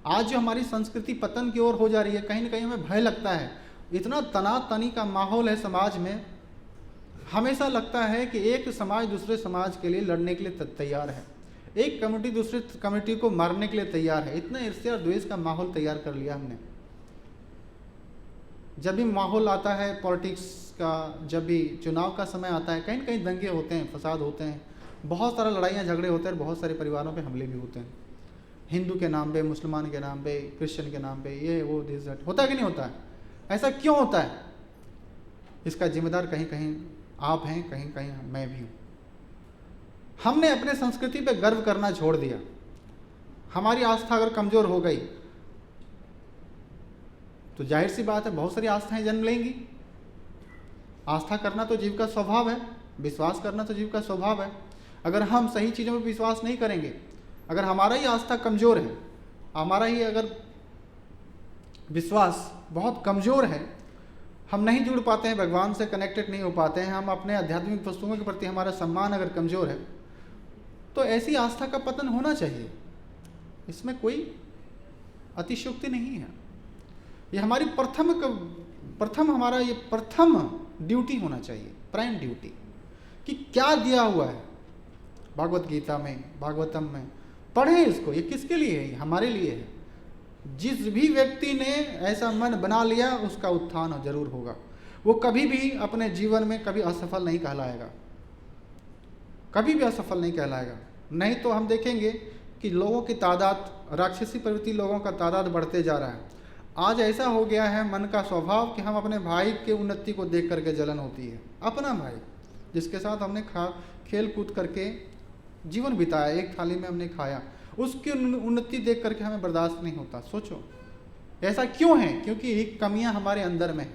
आज जो हमारी संस्कृति पतन की ओर हो जा रही है, कहीं ना कहीं हमें भय लगता है। इतना तनातनी का माहौल है समाज में, हमेशा लगता है कि एक समाज दूसरे समाज के लिए लड़ने के लिए तैयार है, एक कम्युनिटी दूसरे कम्युनिटी को मारने के लिए तैयार है। इतना ईर्ष्या और द्वेष का माहौल तैयार कर लिया हमने। जब भी माहौल आता है पॉलिटिक्स का, जब भी चुनाव का समय आता है, कहीं ना कहीं दंगे होते हैं, फसाद होते हैं, बहुत सारा लड़ाइयाँ झगड़े होते हैं, बहुत सारे परिवारों पे हमले भी होते हैं, हिंदू के नाम पे, मुसलमान के नाम पे, क्रिश्चियन के नाम पे, ये वो दिस दैट। होता है कि नहीं होता है? ऐसा क्यों होता है? इसका जिम्मेदार कहीं कहीं आप हैं, कहीं कहीं मैं भी हूँ। हमने अपने संस्कृति पे गर्व करना छोड़ दिया। हमारी आस्था अगर कमज़ोर हो गई तो जाहिर सी बात है बहुत सारी आस्थाएं जन्म लेंगी। आस्था करना तो जीव का स्वभाव है, विश्वास करना तो जीव का स्वभाव है। अगर हम सही चीज़ों में विश्वास नहीं करेंगे, अगर हमारा ही आस्था कमज़ोर है, हमारा ही अगर विश्वास बहुत कमज़ोर है, हम नहीं जुड़ पाते हैं, भगवान से कनेक्टेड नहीं हो पाते हैं, हम अपने आध्यात्मिक वस्तुओं के प्रति हमारा सम्मान अगर कमज़ोर है, तो ऐसी आस्था का पतन होना चाहिए। इसमें कोई अतिशयोक्ति नहीं है। ये हमारी प्रथम ड्यूटी होना चाहिए, प्राइम ड्यूटी, कि क्या दिया हुआ है भागवत गीता में, भागवतम में। पढ़ें इसको, ये किसके लिए है? हमारे लिए है। जिस भी व्यक्ति ने ऐसा मन बना लिया उसका उत्थान जरूर होगा। वो कभी भी अपने जीवन में कभी असफल नहीं कहलाएगा, कभी भी असफल नहीं कहलाएगा। नहीं तो हम देखेंगे कि लोगों की तादाद, राक्षसी प्रवृत्ति लोगों का तादाद बढ़ते जा रहा है। आज ऐसा हो गया है मन का स्वभाव कि हम अपने भाई के उन्नति को देख करके जलन होती है। अपना भाई जिसके साथ हमने खेल कूद करके जीवन बिताया, एक थाली में हमने खाया, उसकी उन्नति देख करके हमें बर्दाश्त नहीं होता। सोचो ऐसा क्यों है? क्योंकि कमियां हमारे अंदर में।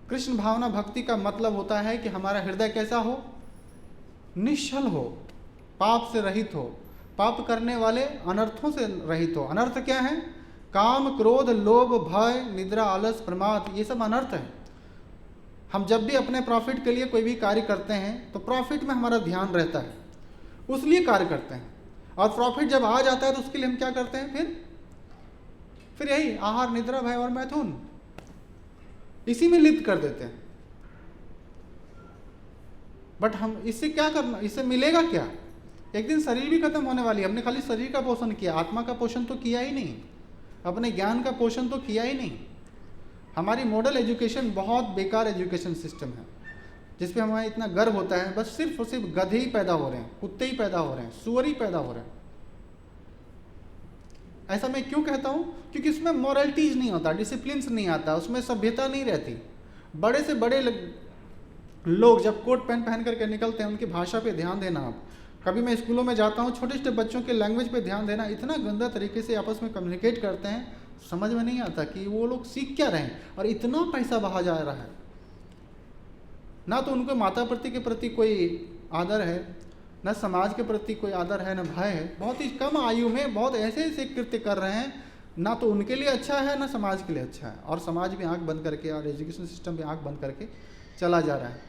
कृष्ण भावना भक्ति का मतलब होता है कि हमारा हृदय कैसा हो? निश्चल हो, पाप से रहित हो, पाप करने वाले अनर्थों से रहित हो। अनर्थ क्या है? काम, क्रोध, लोभ, भय, निद्रा, आलस, प्रमाद, ये सब अनर्थ है। हम जब भी अपने प्रॉफिट के लिए कोई भी कार्य करते हैं तो प्रॉफिट में हमारा ध्यान रहता है, उसलिए कार्य करते हैं। और प्रॉफिट जब आ जाता है तो उसके लिए हम क्या करते हैं? फिर यही आहार, निद्रा, भय और मैथुन, इसी में लिप्त कर देते हैं। बट हम इससे क्या करना, इससे मिलेगा क्या? एक दिन शरीर भी खत्म होने वाली है। हमने खाली शरीर का पोषण किया, आत्मा का पोषण तो किया ही नहीं, अपने ज्ञान का पोषण तो किया ही नहीं। हमारी मॉडल एजुकेशन बहुत बेकार एजुकेशन सिस्टम है, जिसपे हमें इतना गर्व होता है। बस सिर्फ और सिर्फ गधे ही पैदा हो रहे हैं, कुत्ते ही पैदा हो रहे हैं, सुअर ही पैदा हो रहे हैं। ऐसा मैं क्यों कहता हूँ? क्योंकि इसमें मॉरलिटीज नहीं होता, डिसिप्लिन नहीं आता, उसमें सभ्यता नहीं रहती। बड़े से बड़े लोग जब कोट पैंट पहन करके निकलते हैं, उनकी भाषा पे ध्यान देना। आप कभी मैं स्कूलों में जाता हूँ, छोटे छोटे बच्चों के लैंग्वेज पे ध्यान देना। इतना गंदा तरीके से आपस में कम्युनिकेट करते हैं, समझ में नहीं आता कि वो लोग सीख क्या रहे हैं। और इतना पैसा बहा जा रहा है, ना तो उनको माता पिता के प्रति कोई आदर है, न समाज के प्रति कोई आदर है, न भय है। बहुत ही कम आयु में बहुत ऐसे ऐसे कृत्य कर रहे हैं, ना तो उनके लिए अच्छा है, ना समाज के लिए अच्छा है। और समाज भी आंख बंद करके, और एजुकेशन सिस्टम भी आंख बंद करके चला जा रहा है।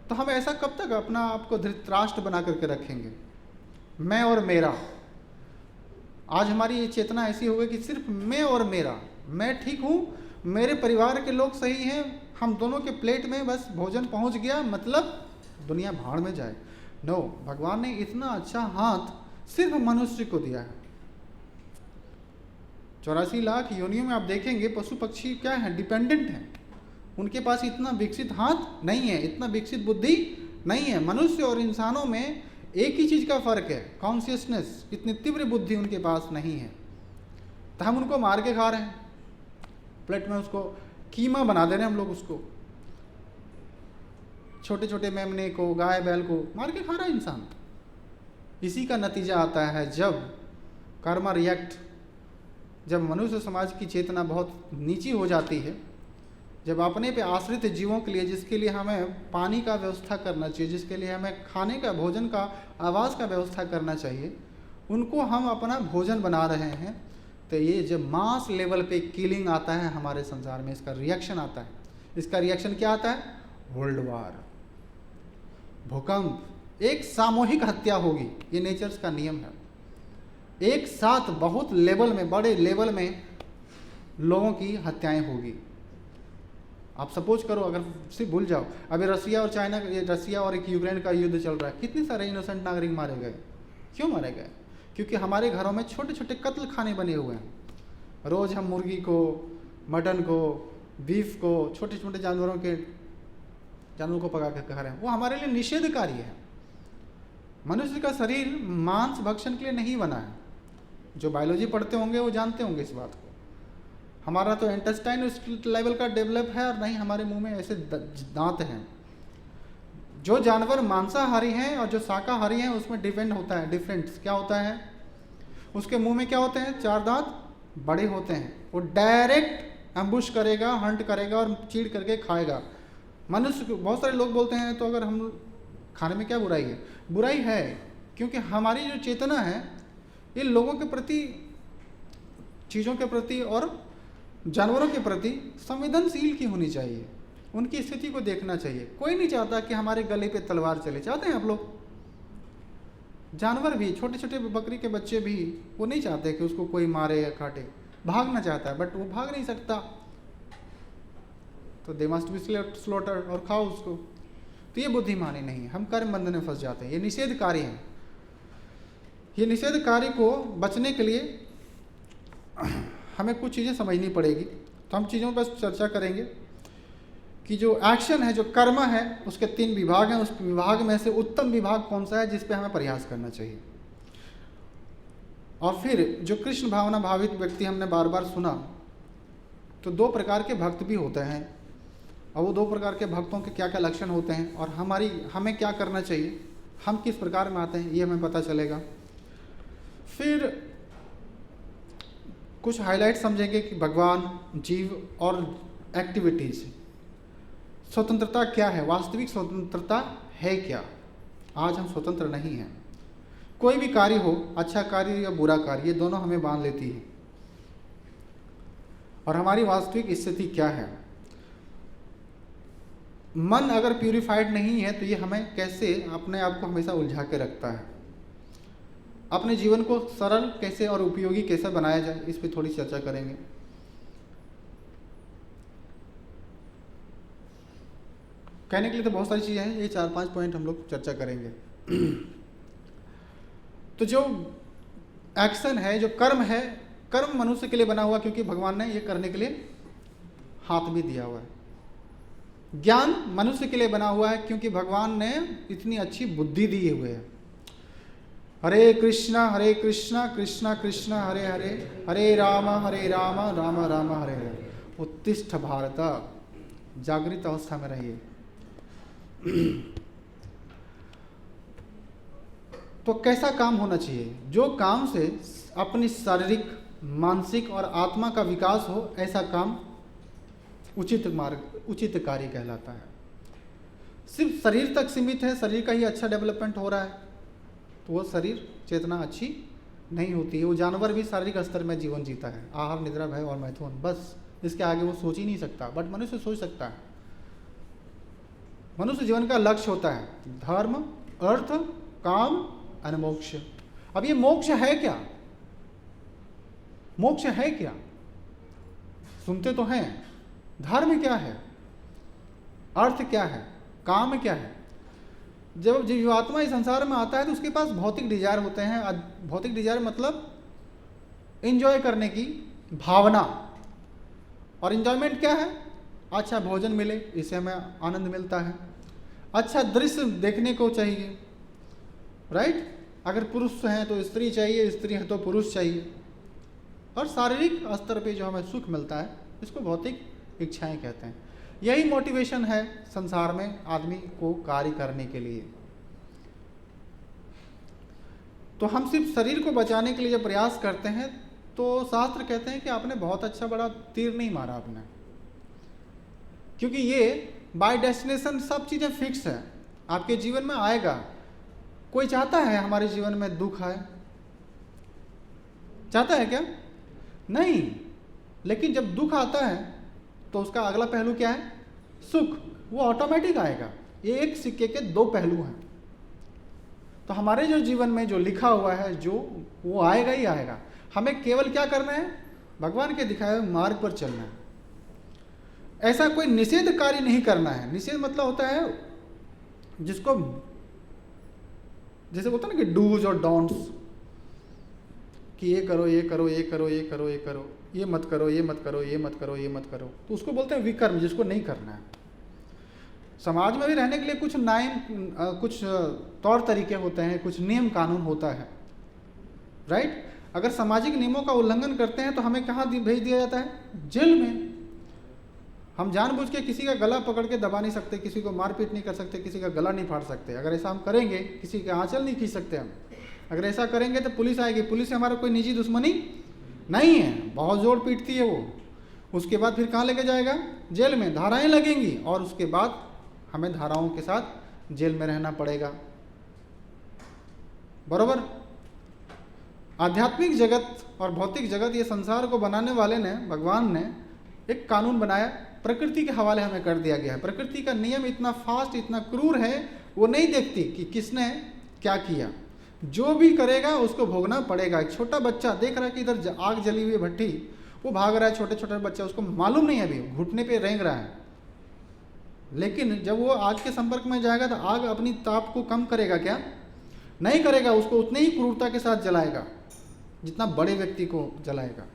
तो हम ऐसा कब तक अपना आपको धृतराष्ट्र बना करके रखेंगे? मैं और मेरा। आज हमारी ये चेतना ऐसी हो गई कि सिर्फ मैं और मेरा, मैं ठीक हूँ, मेरे परिवार के लोग सही हैं, हम दोनों के प्लेट में बस भोजन पहुँच गया, मतलब दुनिया भाड़ में जाए। नो, भगवान ने इतना अच्छा हाथ सिर्फ मनुष्य को दिया है। 84 लाख योनियों में आप देखेंगे पशु पक्षी क्या है? डिपेंडेंट हैं। उनके पास इतना विकसित हाथ नहीं है, इतना विकसित बुद्धि नहीं है। मनुष्य और इंसानों में एक ही चीज़ का फर्क है, कॉन्शियसनेस। इतनी तीव्र बुद्धि उनके पास नहीं है, तो हम उनको मार के खा रहे हैं। प्लेट में उसको कीमा बना दे रहे हैं हम लोग, उसको छोटे छोटे मेमने को, गाय बैल को मार के खा रहा है इंसान। इसी का नतीजा आता है जब कर्मा रिएक्ट, जब मनुष्य समाज की चेतना बहुत नीची हो जाती है, जब अपने पे आश्रित जीवों के लिए, जिसके लिए हमें पानी का व्यवस्था करना चाहिए, जिसके लिए हमें खाने का, भोजन का, आवास का व्यवस्था करना चाहिए, उनको हम अपना भोजन बना रहे हैं। तो ये जब मास लेवल पे किलिंग आता है हमारे संसार में, इसका रिएक्शन आता है। इसका रिएक्शन क्या आता है? वर्ल्ड वार, भूकंप, एक सामूहिक हत्या होगी। ये नेचर्स का नियम है। एक साथ बहुत लेवल में, बड़े लेवल में लोगों की हत्याएं होगी। आप सपोज करो, अगर सिर्फ भूल जाओ, अभी रसिया और चाइना, रसिया और एक यूक्रेन का युद्ध चल रहा है, कितने सारे इनोसेंट नागरिक मारे गए। क्यों मारे गए? क्योंकि हमारे घरों में छोटे छोटे कत्ल खाने बने हुए हैं। रोज़ हम मुर्गी को, मटन को, बीफ को, छोटे छोटे जानवरों को पका कर खा रहे हैं। वो हमारे लिए निषेधकारी है। मनुष्य का शरीर मांस भक्षण के लिए नहीं बना है। जो बायोलॉजी पढ़ते होंगे वो जानते होंगे इस बात को। हमारा तो इंटेस्टाइन उस लेवल का डेवलप है, और नहीं हमारे मुंह में ऐसे दांत हैं। जो जानवर मांसाहारी हैं और जो शाकाहारी हैं, उसमें डिपेंड होता है, डिफरेंस क्या होता है? उसके मुंह में क्या होते हैं? 4 दांत बड़े होते हैं। वो डायरेक्ट एम्बुश करेगा, हंट करेगा और चीड़ करके खाएगा। मनुष्य को, बहुत सारे लोग बोलते हैं तो अगर हम खाने में क्या बुराई है? बुराई है, क्योंकि हमारी जो चेतना है ये लोगों के प्रति, चीज़ों के प्रति और जानवरों के प्रति संवेदनशील की होनी चाहिए, उनकी स्थिति को देखना चाहिए। कोई नहीं चाहता कि हमारे गले पे तलवार चले, चाहते हैं आप लोग? जानवर भी, छोटे छोटे बकरी के बच्चे भी, वो नहीं चाहते कि उसको कोई मारे या काटे। भागना चाहता है बट वो भाग नहीं सकता, तो दे मस्ट बी स्लॉटर, और खाओ उसको। तो ये बुद्धिमानी नहीं है, हम कर्म बंधन में फंस जाते हैं, ये निषेध कार्य है। ये निषेध कार्य को बचने के लिए हमें कुछ चीज़ें समझनी पड़ेगी। तो हम चीज़ों पर चर्चा करेंगे कि जो एक्शन है, जो कर्म है, उसके 3 विभाग हैं। उस विभाग में से उत्तम विभाग कौन सा है जिस पे हमें प्रयास करना चाहिए। और फिर जो कृष्ण भावना भावित व्यक्ति हमने बार बार सुना, तो 2 प्रकार के भक्त भी होते हैं, और वो 2 प्रकार के भक्तों के क्या क्या लक्षण होते हैं और हमें क्या करना चाहिए, हम किस प्रकार में आते हैं, ये हमें पता चलेगा। फिर कुछ हाइलाइट समझेंगे कि भगवान, जीव और एक्टिविटीज़, स्वतंत्रता क्या है, वास्तविक स्वतंत्रता है क्या। आज हम स्वतंत्र नहीं हैं। कोई भी कार्य हो, अच्छा कार्य या बुरा कार्य, ये दोनों हमें बांध लेती है। और हमारी वास्तविक स्थिति क्या है। मन अगर प्यूरिफाइड नहीं है तो ये हमें कैसे अपने आप को हमेशा उलझा के रखता है। अपने जीवन को सरल कैसे और उपयोगी कैसे बनाया जाए, इस पर थोड़ी चर्चा करेंगे। कहने के लिए तो बहुत सारी चीज़ें हैं, ये 4-5 पॉइंट हम लोग चर्चा करेंगे। तो जो एक्शन है, जो कर्म है, कर्म मनुष्य के लिए बना हुआ, क्योंकि भगवान ने ये करने के लिए हाथ भी दिया हुआ है। ज्ञान मनुष्य के लिए बना हुआ है, क्योंकि भगवान ने इतनी अच्छी बुद्धि दी हुए है। हरे कृष्णा कृष्णा कृष्णा हरे हरे, हरे राम राम राम हरे हरे। उत्तिष्ठ भारत, जागृत अवस्था में रहिए। तो कैसा काम होना चाहिए, जो काम से अपनी शारीरिक, मानसिक और आत्मा का विकास हो, ऐसा काम उचित मार्ग, उचित कार्य कहलाता है। सिर्फ शरीर तक सीमित है, शरीर का ही अच्छा डेवलपमेंट हो रहा है, तो वो शरीर चेतना अच्छी नहीं होती है। वो जानवर भी शारीरिक स्तर में जीवन जीता है, आहार, निद्रा, भय और मैथुन, बस इसके आगे वो सोच ही नहीं सकता। बट मनुष्य सोच सकता है। मनुष्य जीवन का लक्ष्य होता है धर्म, अर्थ, काम और मोक्ष। अब ये मोक्ष है क्या, मोक्ष है क्या, सुनते तो हैं। धर्म क्या है, अर्थ क्या है, काम क्या है। जब जीवात्मा इस संसार में आता है तो उसके पास भौतिक डिजायर होते हैं। भौतिक डिजायर मतलब एंजॉय करने की भावना। और एंजॉयमेंट क्या है, अच्छा भोजन मिले, इससे हमें आनंद मिलता है। अच्छा दृश्य देखने को चाहिए, राइट। अगर पुरुष हैं तो स्त्री चाहिए, स्त्री है तो पुरुष चाहिए। और शारीरिक स्तर पे जो हमें सुख मिलता है, इसको भौतिक इच्छाएं कहते हैं। यही मोटिवेशन है संसार में आदमी को कार्य करने के लिए। तो हम सिर्फ शरीर को बचाने के लिए जब प्रयास करते हैं, तो शास्त्र कहते हैं कि आपने बहुत अच्छा बड़ा तीर नहीं मारा आपने, क्योंकि ये बाय डेस्टिनेशन सब चीज़ें फिक्स है, आपके जीवन में आएगा। कोई चाहता है हमारे जीवन में दुख आए, चाहता है क्या? नहीं। लेकिन जब दुख आता है तो उसका अगला पहलू क्या है, सुख, वो ऑटोमेटिक आएगा। ये एक सिक्के के 2 पहलू हैं। तो हमारे जो जीवन में जो लिखा हुआ है, जो वो आएगा ही आएगा। हमें केवल क्या करना है, भगवान के दिखाए हुए मार्ग पर चलना है। ऐसा कोई निषेध कार्य नहीं करना है। निषेध मतलब होता है जिसको, जैसे होता है ना कि डूज और डोंट्स, कि ये करो, ये करो, ये करो, ये करो, ये करो, ये मत करो, ये मत करो, ये मत करो, ये मत करो, तो उसको बोलते हैं विकर्म, जिसको नहीं करना है। समाज में भी रहने के लिए कुछ कुछ तौर तरीके होते हैं, कुछ नियम कानून होता है, राइट। अगर सामाजिक नियमों का उल्लंघन करते हैं तो हमें कहाँ भेज दिया जाता है, जेल में। हम जानबूझ के किसी का गला पकड़ के दबा नहीं सकते, किसी को मारपीट नहीं कर सकते, किसी का गला नहीं फाड़ सकते। अगर ऐसा हम करेंगे, किसी का आंचल नहीं खींच सकते हम। अगर ऐसा करेंगे तो पुलिस आएगी। पुलिस से हमारा कोई निजी दुश्मनी नहीं है, बहुत जोर पीटती है वो। उसके बाद फिर कहाँ लेके जाएगा, जेल में, धाराएं लगेंगी, और उसके बाद हमें धाराओं के साथ जेल में रहना पड़ेगा, बरोबर। आध्यात्मिक जगत और भौतिक जगत, ये संसार को बनाने वाले ने, भगवान ने एक कानून बनाया, प्रकृति के हवाले हमें कर दिया गया है। प्रकृति का नियम इतना फास्ट, इतना क्रूर है, वो नहीं देखती कि किसने क्या किया। जो भी करेगा उसको भोगना पड़ेगा। एक छोटा बच्चा देख रहा है कि इधर आग जली हुई है भट्टी, वो भाग रहा है, छोटे छोटे बच्चा, उसको मालूम नहीं है, अभी घुटने पे रेंग रहा है। लेकिन जब वो आग के संपर्क में जाएगा तो आग अपनी ताप को कम करेगा क्या? नहीं करेगा, उसको उतनी ही क्रूरता के साथ जलाएगा जितना बड़े व्यक्ति को जलाएगा।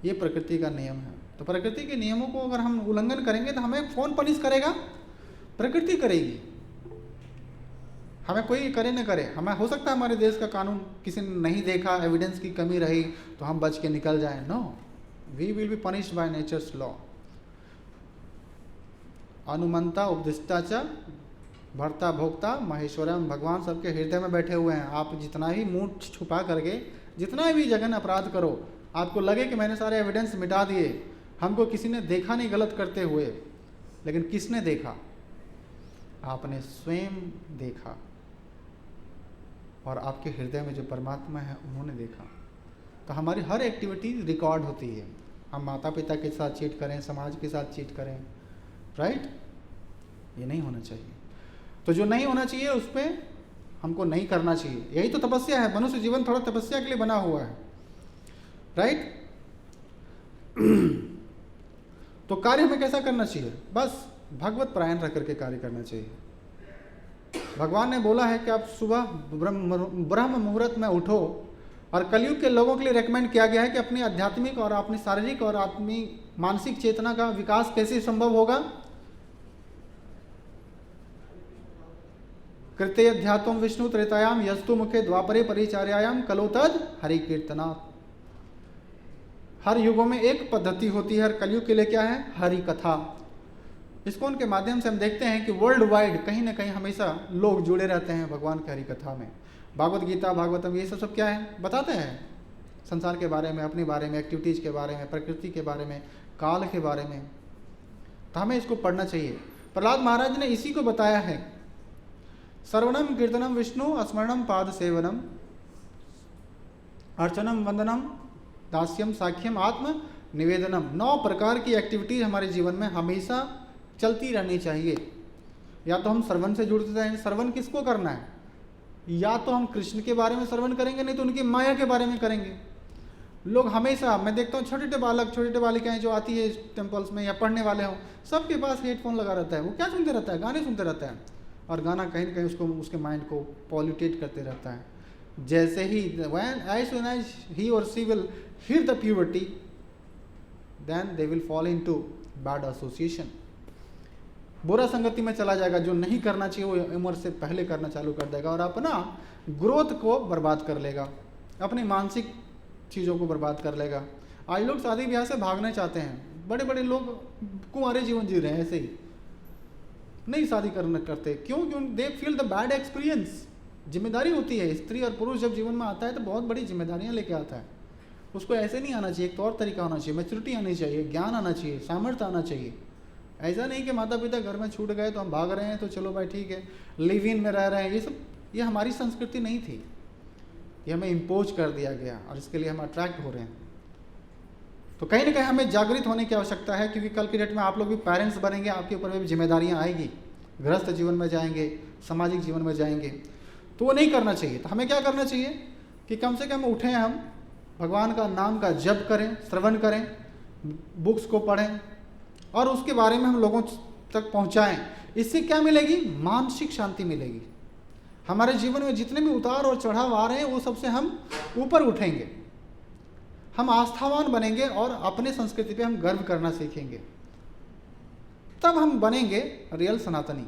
ये प्रकृति का नियम है। तो प्रकृति के नियमों को अगर हम उल्लंघन करेंगे तो हमें कौन पनिश करेगा? प्रकृति करेगी। हमें कोई करे न करे, हमें हो सकता है हमारे देश का कानून किसी ने नहीं देखा, एविडेंस की कमी रही तो हम बच के निकल जाएं। No, we will be punished by nature's law. अनुमंता उपदिष्टा च भर्ता भोक्ता महेश्वरम। भगवान सबके हृदय में बैठे हुए हैं। आप जितना ही मुंह छुपा करके जितना भी जघन अपराध करो, आपको लगे कि मैंने सारे एविडेंस मिटा दिए, हमको किसी ने देखा नहीं गलत करते हुए, लेकिन किसने देखा? आपने स्वयं देखा, और आपके हृदय में जो परमात्मा है उन्होंने देखा। तो हमारी हर एक्टिविटी रिकॉर्ड होती है। हम माता पिता के साथ चीट करें, समाज के साथ चीट करें, राइट? ये नहीं होना चाहिए। तो जो नहीं होना चाहिए उस पर हमको नहीं करना चाहिए। यही तो तपस्या है। मनुष्य जीवन थोड़ा तपस्या के लिए बना हुआ है, राइट? तो कार्य हमें कैसा करना चाहिए? बस भगवत परायण रह करके कार्य करना चाहिए। भगवान ने बोला है कि आप सुबह ब्रह्म मुहूर्त में उठो, और कलयुग के लोगों के लिए रेकमेंड किया गया है कि अपनी आध्यात्मिक और अपनी शारीरिक और अपनी मानसिक चेतना का विकास कैसे संभव होगा? कृत्य अध्यात्म विष्णु त्रेतायाम यस्तु मुखे द्वापरे परिचार्यायाम कलोतद हरि कीर्तना। हर युगों में एक पद्धति होती है, हर कलयुग के लिए क्या है? हरि कथा। इसको उनके माध्यम से हम देखते हैं कि वर्ल्ड वाइड कहीं ना कहीं हमेशा लोग जुड़े रहते हैं भगवान की हरि कथा में। भागवत गीता, भागवतम, ये सब क्या है? बताते हैं संसार के बारे में, अपने बारे में, एक्टिविटीज़ के बारे में, प्रकृति के बारे में, काल के बारे में। तो हमें इसको पढ़ना चाहिए। प्रहलाद महाराज ने इसी को बताया है। श्रवणम कीर्तनम विष्णु स्मरणम पाद सेवनम अर्चनम वंदनम दास्यम साख्यम आत्म निवेदनम। 9 प्रकार की एक्टिविटीज हमारे जीवन में हमेशा चलती रहनी चाहिए। या तो हम श्रवण से जुड़ते रहें। श्रवण किसको करना है? या तो हम कृष्ण के बारे में श्रवण करेंगे, नहीं तो उनकी माया के बारे में करेंगे। लोग हमेशा, मैं देखता हूँ छोटे छोटे बालक, छोटे छोटे बालिकाएं जो आती है टेम्पल्स में या पढ़ने वाले हों, सबके पास हेडफोन लगा रहता है। वो क्या सुनते रहता है? गाने सुनते रहता है, और गाना कहीं ना कहीं उसको, उसके माइंड को पॉल्यूटेट करते रहता है। जैसे ही as soon as he or she will hear the puberty, then they will fall into bad association। बुरा संगति में चला जाएगा। जो नहीं करना चाहिए वो उम्र से पहले करना चालू कर देगा, और अपना ग्रोथ को बर्बाद कर लेगा, अपनी मानसिक चीज़ों को बर्बाद कर लेगा। आज लोग शादी ब्याह से भागना चाहते हैं। बड़े बड़े लोग कुंवारे जीवन जी रहे हैं, ऐसे ही नहीं शादी करते। क्यों? They feel the bad experience. जिम्मेदारी होती है। स्त्री और पुरुष जब जीवन में आता है तो बहुत बड़ी जिम्मेदारियां लेके आता है। उसको ऐसे नहीं आना चाहिए, एक तौर तरीका होना चाहिए, मैच्योरिटी आनी चाहिए, ज्ञान आना चाहिए, सामर्थ्य आना चाहिए। ऐसा नहीं कि माता पिता घर में छूट गए तो हम भाग रहे हैं, तो चलो भाई ठीक है, लिव इन में रह रहे हैं। ये सब, ये हमारी संस्कृति नहीं थी। ये हमें इम्पोज कर दिया गया, और इसके लिए हम अट्रैक्ट हो रहे हैं। तो कहीं ना कहीं हमें जागृत होने की आवश्यकता है, क्योंकि कल की डेट में आप लोग भी पेरेंट्स बनेंगे, आपके ऊपर भी जिम्मेदारियाँ आएगी। गृहस्थ जीवन में जाएंगे, सामाजिक जीवन में जाएंगे, तो वो नहीं करना चाहिए। तो हमें क्या करना चाहिए कि कम से कम उठें, हम भगवान का नाम का जप करें, श्रवण करें, बुक्स को पढ़ें, और उसके बारे में हम लोगों तक पहुंचाएं। इससे क्या मिलेगी? मानसिक शांति मिलेगी। हमारे जीवन में जितने भी उतार और चढ़ाव आ रहे हैं वो सबसे हम ऊपर उठेंगे, हम आस्थावान बनेंगे, और अपने संस्कृति पे हम गर्व करना सीखेंगे। तब हम बनेंगे रियल सनातनी।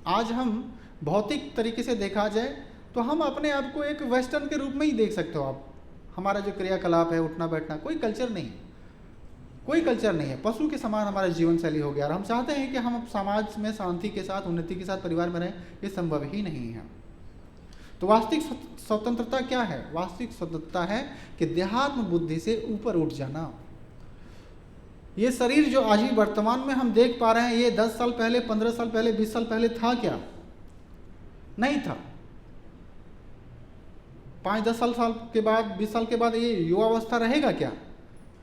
आज हम भौतिक तरीके से देखा जाए तो हम अपने आप को एक वेस्टर्न के रूप में ही देख सकते हो आप। हमारा जो क्रियाकलाप है, उठना बैठना, कोई कल्चर नहीं, कोई कल्चर नहीं है। पशु के समान हमारा जीवन शैली हो गया, और हम चाहते हैं कि हम समाज में शांति के साथ, उन्नति के साथ परिवार में रहें। ये संभव ही नहीं है। तो वास्तविक स्वतंत्रता क्या है? वास्तविक स्वतंत्रता है कि देहात्म बुद्धि से ऊपर उठ जाना। ये शरीर जो आज ही वर्तमान में हम देख पा रहे हैं, ये 10 साल पहले, 15 साल पहले, 20 साल पहले था क्या? नहीं था। 5-10 साल के बाद, 20 साल के बाद ये युवावस्था रहेगा क्या?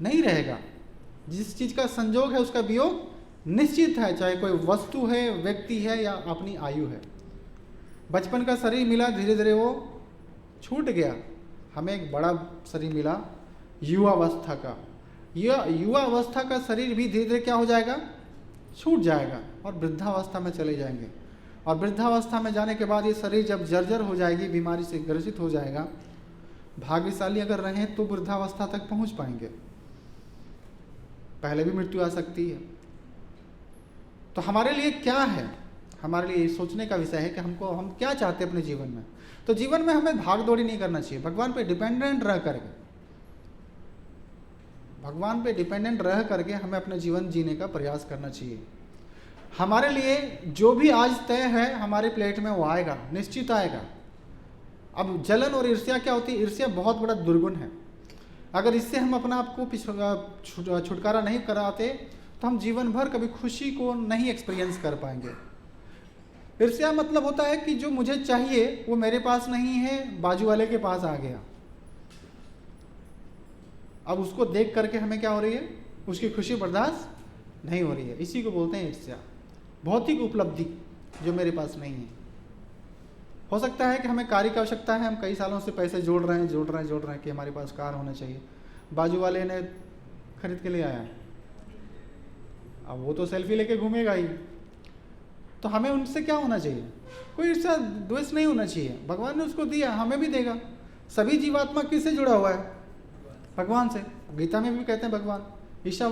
नहीं रहेगा। जिस चीज़ का संजोग है उसका वियोग निश्चित है, चाहे कोई वस्तु है, व्यक्ति है या अपनी आयु है। बचपन का शरीर मिला, धीरे धीरे वो छूट गया, हमें एक बड़ा शरीर मिला युवावस्था का। यह युवावस्था का शरीर भी धीरे धीरे क्या हो जाएगा, छूट जाएगा और वृद्धावस्था में चले जाएंगे। और वृद्धावस्था में जाने के बाद ये शरीर जब जर्जर हो जाएगी, बीमारी से ग्रसित हो जाएगा, भाग्यशाली अगर रहें तो वृद्धावस्था तक पहुंच पाएंगे, पहले भी मृत्यु आ सकती है। तो हमारे लिए क्या है, हमारे लिए सोचने का विषय है कि हम क्या चाहते हैं अपने जीवन में। तो जीवन में हमें भाग दौड़ी नहीं करना चाहिए, भगवान पे डिपेंडेंट रह करके, भगवान पे डिपेंडेंट रह करके हमें अपना जीवन जीने का प्रयास करना चाहिए। हमारे लिए जो भी आज तय है हमारे प्लेट में वो आएगा, निश्चित आएगा। अब जलन और ईर्ष्या क्या होती है, ईर्ष्या बहुत बड़ा दुर्गुण है। अगर इससे हम अपना आप को छुटकारा नहीं कराते तो हम जीवन भर कभी खुशी को नहीं एक्सपीरियंस कर पाएंगे। ईर्ष्या मतलब होता है कि जो मुझे चाहिए वो मेरे पास नहीं है, बाजू वाले के पास आ गया। अब उसको देख करके हमें क्या हो रही है, उसकी खुशी बर्दाश्त नहीं हो रही है, इसी को बोलते हैं ईर्ष्या। भौतिक उपलब्धि जो मेरे पास नहीं है। हो सकता है कि हमें कार की आवश्यकता है, हम कई सालों से पैसे जोड़ रहे हैं कि हमारे पास कार होना चाहिए, बाजू वाले ने खरीद के ले आया, अब वो तो सेल्फी लेके घूमेगा ही। तो हमें उनसे क्या होना चाहिए, कोई ईर्ष्या द्वेष नहीं होना चाहिए। भगवान ने उसको दिया, हमें भी देगा। सभी जीवात्मा किससे जुड़ा हुआ है, भगवान से। गीता में भी कहते हैं भगवान ईशा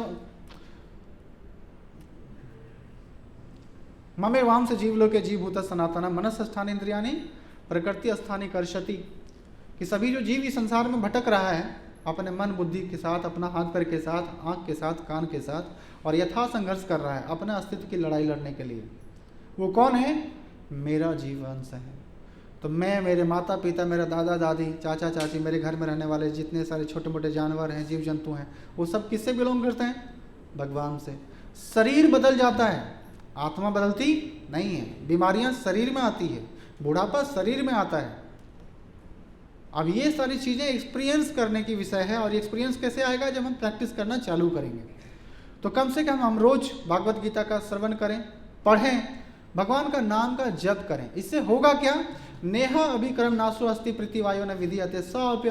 ममे वाम से जीवलोके जीवभूत सनातना मनस स्थान इंद्रियानि प्रकृति स्थानी कर्षति, कि सभी जो जीव इस संसार में भटक रहा है अपने मन बुद्धि के साथ, अपना हाथ पैर के साथ, आँख के साथ, कान के साथ, और यथा संघर्ष कर रहा है अपने अस्तित्व की लड़ाई लड़ने के लिए। वो कौन है, मेरा जीव अंश है। तो मैं, मेरे माता पिता, मेरा दादा दादी, चाचा चाची, मेरे घर में रहने वाले जितने सारे छोटे मोटे जानवर हैं, जीव जंतु हैं, वो सब किससे बिलोंग करते हैं, भगवान से। शरीर बदल जाता है, आत्मा बदलती नहीं है। बीमारियां शरीर में आती है, बुढ़ापा शरीर में आता है। अब ये सारी चीज़ें एक्सपीरियंस करने की विषय है, और एक्सपीरियंस कैसे आएगा, जब हम प्रैक्टिस करना चालू करेंगे। तो कम से कम हम रोज भागवत गीता का श्रवण करें, पढ़ें, भगवान का नाम का जप करें। इससे होगा क्या, नेहा अभिक्रम नासो अस्ति प्रीतिवायो न विधीयते सौप्य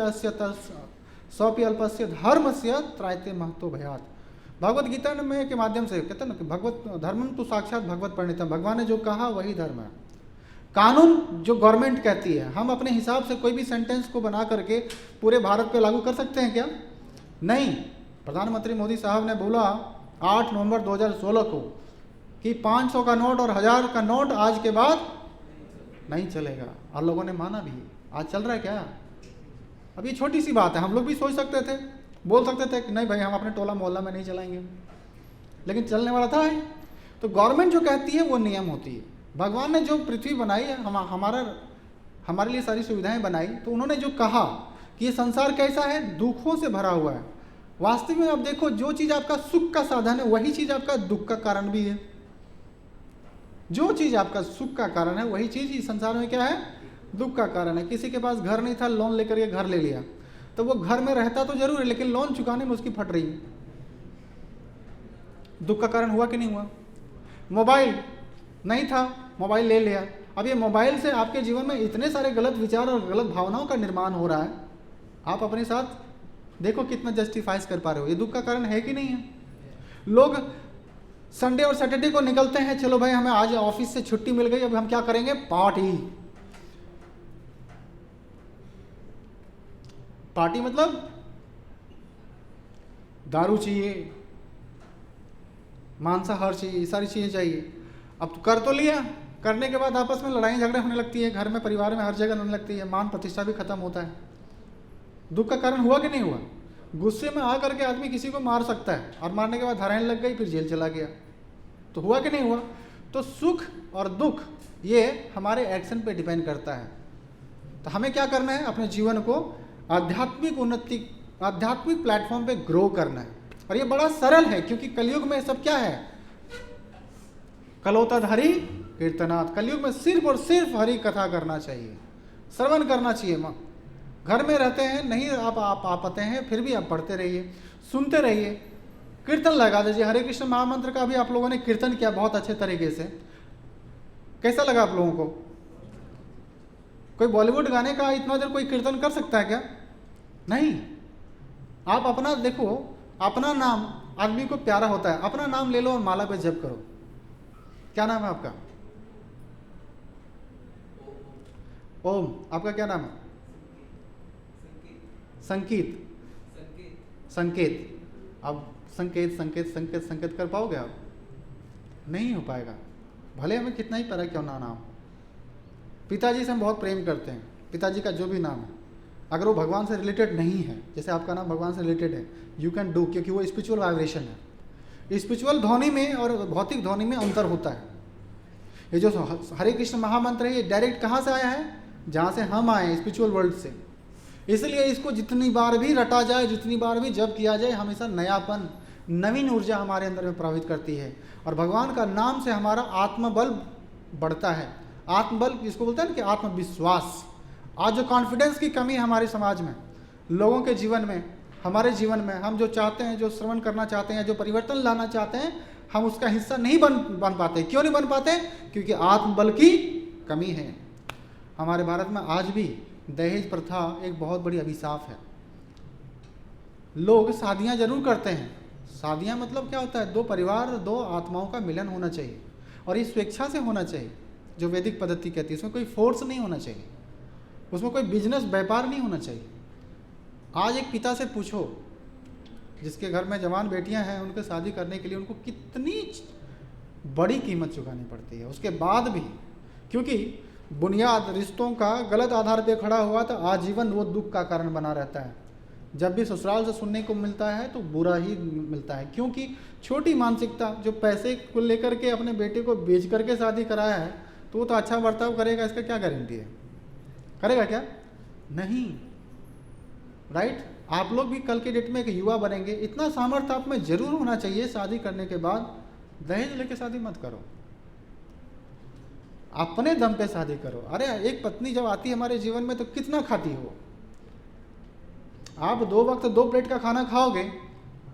अल्पस्य धर्मस्य त्रायते महतो भयात। भगवत गीता में के माध्यम से कहते हैं ना कि भगवत धर्मम तो साक्षात भगवत परिणीतम, भगवान ने जो कहा वही धर्म है। कानून जो गवर्नमेंट कहती है, हम अपने हिसाब से कोई भी सेंटेंस को बना करके पूरे भारत पे लागू कर सकते हैं क्या, नहीं। प्रधानमंत्री मोदी साहब ने बोला 8 नवंबर 2016 को कि 500 का नोट और 1000 का नोट आज के बाद नहीं चलेगा, और लोगों ने माना भी। आज चल रहा है क्या, अब ये छोटी सी बात है, हम लोग भी सोच सकते थे, बोल सकते थे कि नहीं भाई हम अपने टोला मोहल्ला में नहीं चलाएंगे, लेकिन चलने वाला था। तो गवर्नमेंट जो कहती है वो नियम होती है। भगवान ने जो पृथ्वी बनाई है, हमारे लिए सारी सुविधाएं बनाई, तो उन्होंने जो कहा कि ये संसार कैसा है, दुखों से भरा हुआ है। वास्तविक में आप देखो, जो चीज़ आपका सुख का साधन है वही चीज़ आपका दुख का कारण भी है। जो चीज़ आपका सुख का कारण है वही चीज़ इस संसार में क्या है, दुख का कारण है। किसी के पास घर नहीं था, लोन लेकर के घर ले लिया, तो वो घर में रहता तो जरूर है, लेकिन लोन चुकाने में उसकी फट रही है, दुख का कारण हुआ कि नहीं हुआ। मोबाइल नहीं था, मोबाइल ले लिया, अब ये मोबाइल से आपके जीवन में इतने सारे गलत विचार और गलत भावनाओं का निर्माण हो रहा है। आप अपने साथ देखो कितना जस्टिफाइज कर पा रहे हो, ये दुख का कारण है कि नहीं है। लोग संडे और सैटरडे को निकलते हैं, चलो भाई हमें आज ऑफिस से छुट्टी मिल गई, अब हम क्या करेंगे, पार्टी। पार्टी मतलब दारू चाहिए, मांसाहार चाहिए, ये सारी चीजें चाहिए। अब तो कर तो लिया, करने के बाद आपस में लड़ाई झगड़े होने लगती है, घर में, परिवार में, हर जगह होने लगती है, मान प्रतिष्ठा भी खत्म होता है। दुख का कारण हुआ कि नहीं हुआ। गुस्से में आकर के आदमी किसी को मार सकता है, और मारने के बाद धराइन लग गई, फिर जेल चला गया, तो हुआ कि नहीं हुआ। तो सुख और दुख ये हमारे एक्शन पे डिपेंड करता है। तो हमें क्या करना है, अपने जीवन को आध्यात्मिक उन्नति, आध्यात्मिक प्लेटफॉर्म पे ग्रो करना है। और ये बड़ा सरल है, क्योंकि कलयुग में सब क्या है, कलोतद हरि कीर्तनाथ। कलयुग में सिर्फ और सिर्फ हरि कथा करना चाहिए, श्रवण करना चाहिए। घर में रहते हैं, नहीं आप पाते हैं, फिर भी आप पढ़ते रहिए, सुनते रहिए। कीर्तन लगा दीजिए। हरे कृष्ण महामंत्र का भी आप लोगों ने कीर्तन किया बहुत अच्छे तरीके से, कैसा लगा आप लोगों को? कोई बॉलीवुड गाने का इतना देर कोई कीर्तन कर सकता है क्या? नहीं। आप अपना देखो, अपना नाम आदमी को प्यारा होता है, अपना नाम ले लो और माला पे जप करो। क्या नाम है आपका? ओम। आपका क्या नाम है? संकेत। संकेत। अब संकेत संकेत संकेत संकेत कर पाओगे आप? नहीं हो पाएगा, भले हमें कितना ही प्यारा क्यों ना नाम। पिताजी से हम बहुत प्रेम करते हैं, पिताजी का जो भी नाम है, अगर वो भगवान से रिलेटेड नहीं है, जैसे आपका नाम भगवान से रिलेटेड है, यू कैन डू, क्योंकि वो स्पिरिचुअल वाइब्रेशन है। स्पिरिचुअल ध्वनि में और भौतिक ध्वनि में अंतर होता है। ये जो हरे कृष्ण महामंत्र है, ये डायरेक्ट कहाँ से आया है? जहाँ से हम आए, स्पिरिचुअल वर्ल्ड से। इसलिए इसको जितनी बार भी रटा जाए, जितनी बार भी जप किया जाए, हमेशा नयापन, नवीन ऊर्जा हमारे अंदर में प्रभावित करती है। और भगवान का नाम से हमारा आत्मबल बढ़ता है। आत्मबल इसको बोलते हैं ना कि आत्मविश्वास। आज जो कॉन्फिडेंस की कमी है हमारे समाज में, लोगों के जीवन में, हमारे जीवन में, हम जो चाहते हैं, जो श्रवण करना चाहते हैं, जो परिवर्तन लाना चाहते हैं, हम उसका हिस्सा नहीं बन पाते। क्यों नहीं बन पाते? क्योंकि आत्मबल की कमी है। हमारे भारत में आज भी दहेज प्रथा एक बहुत बड़ी अभिशाप है। लोग शादियां जरूर करते हैं, शादियां मतलब क्या होता है? दो परिवार, दो आत्माओं का मिलन होना चाहिए, और ये स्वेच्छा से होना चाहिए, जो वैदिक पद्धति कहती है। उसमें कोई फोर्स नहीं होना चाहिए, उसमें कोई बिजनेस व्यापार नहीं होना चाहिए। आज एक पिता से पूछो, जिसके घर में जवान बेटियां हैं, उनके शादी करने के लिए उनको कितनी बड़ी कीमत चुकानी पड़ती है। उसके बाद भी, क्योंकि बुनियाद रिश्तों का गलत आधार पर खड़ा हुआ, तो आजीवन वो दुख का कारण बना रहता है। जब भी ससुराल से सुनने को मिलता है तो बुरा ही मिलता है, क्योंकि छोटी मानसिकता, जो पैसे को लेकर के अपने बेटे को बेच करके शादी कराया है, तो वो तो अच्छा बर्ताव करेगा, इसका क्या गारंटी है? करेगा क्या? नहीं। राइट? आप लोग भी कल के डेट में एक युवा बनेंगे, इतना सामर्थ्य आप में जरूर होना चाहिए, शादी करने के बाद दहेज लेके शादी मत करो, अपने दम पे शादी करो। अरे एक पत्नी जब आती है हमारे जीवन में, तो कितना खाती हो आप? 2 वक्त 2 प्लेट का खाना खाओगे,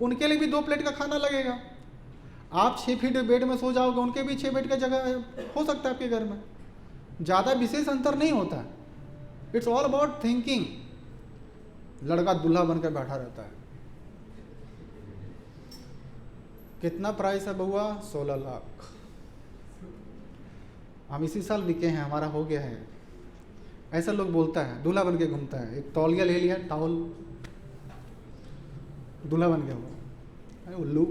उनके लिए भी 2 प्लेट का खाना लगेगा। आप 6 फीट बेड में सो जाओगे, उनके भी 6 बेड का जगह हो सकता है आपके घर में। ज़्यादा विशेष अंतर नहीं होता। It's all about thinking. लड़का दूल्हा बनकर बैठा रहता है। कितना प्राइस है बउआ? 16 लाख। हम इसी साल बिके हैं, हमारा हो गया है, ऐसा लोग बोलता है। दूल्हा बन के घूमता है, एक तौलिया ले लिया, टॉवल, दूल्हा बन गया वो। उल्लू,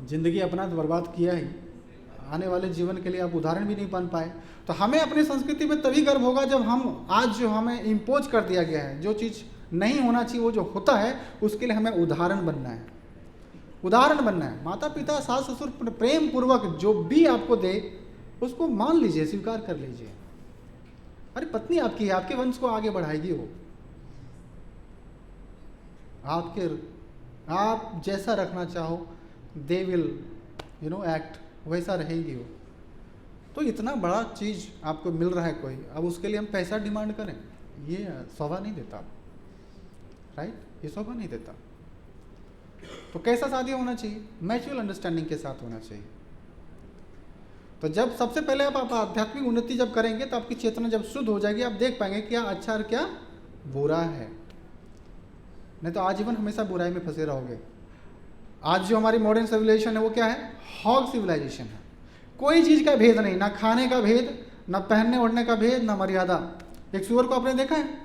जिंदगी अपना तो बर्बाद किया ही, आने वाले जीवन के लिए आप उदाहरण भी नहीं बन पाए। तो हमें अपनी संस्कृति में तभी गर्व होगा जब हम, आज जो हमें इम्पोज कर दिया गया है, जो चीज़ नहीं होना चाहिए वो जो होता है, उसके लिए हमें उदाहरण बनना है। उदाहरण बनना है। माता पिता, सास ससुर प्रेम पूर्वक जो भी आपको दे, उसको मान लीजिए, स्वीकार कर लीजिए। अरे पत्नी आपकी है, आपके वंश को आगे बढ़ाएगी वो। आप जैसा रखना चाहो, दे विल एक्ट, वैसा रहेगी वो। तो इतना बड़ा चीज़ आपको मिल रहा है कोई, अब उसके लिए हम पैसा डिमांड करें, ये शोभा नहीं देता। राइट? ये शोभा नहीं देता। तो कैसा शादी होना चाहिए? म्यूचुअल अंडरस्टैंडिंग के साथ होना चाहिए। तो जब सबसे पहले आप आध्यात्मिक उन्नति जब करेंगे, तो आपकी चेतना जब शुद्ध हो जाएगी, आप देख पाएंगे क्या अच्छा और क्या बुरा है। नहीं तो आजीवन हमेशा बुराई में फंसे रहोगे। आज जो हमारी मॉडर्न सिविलाइजेशन है वो क्या है? हॉग सिविलाइजेशन है। कोई चीज़ का भेद नहीं, ना खाने का भेद, ना पहनने ओढ़ने का भेद, ना मर्यादा। एक सुअर को आपने देखा है?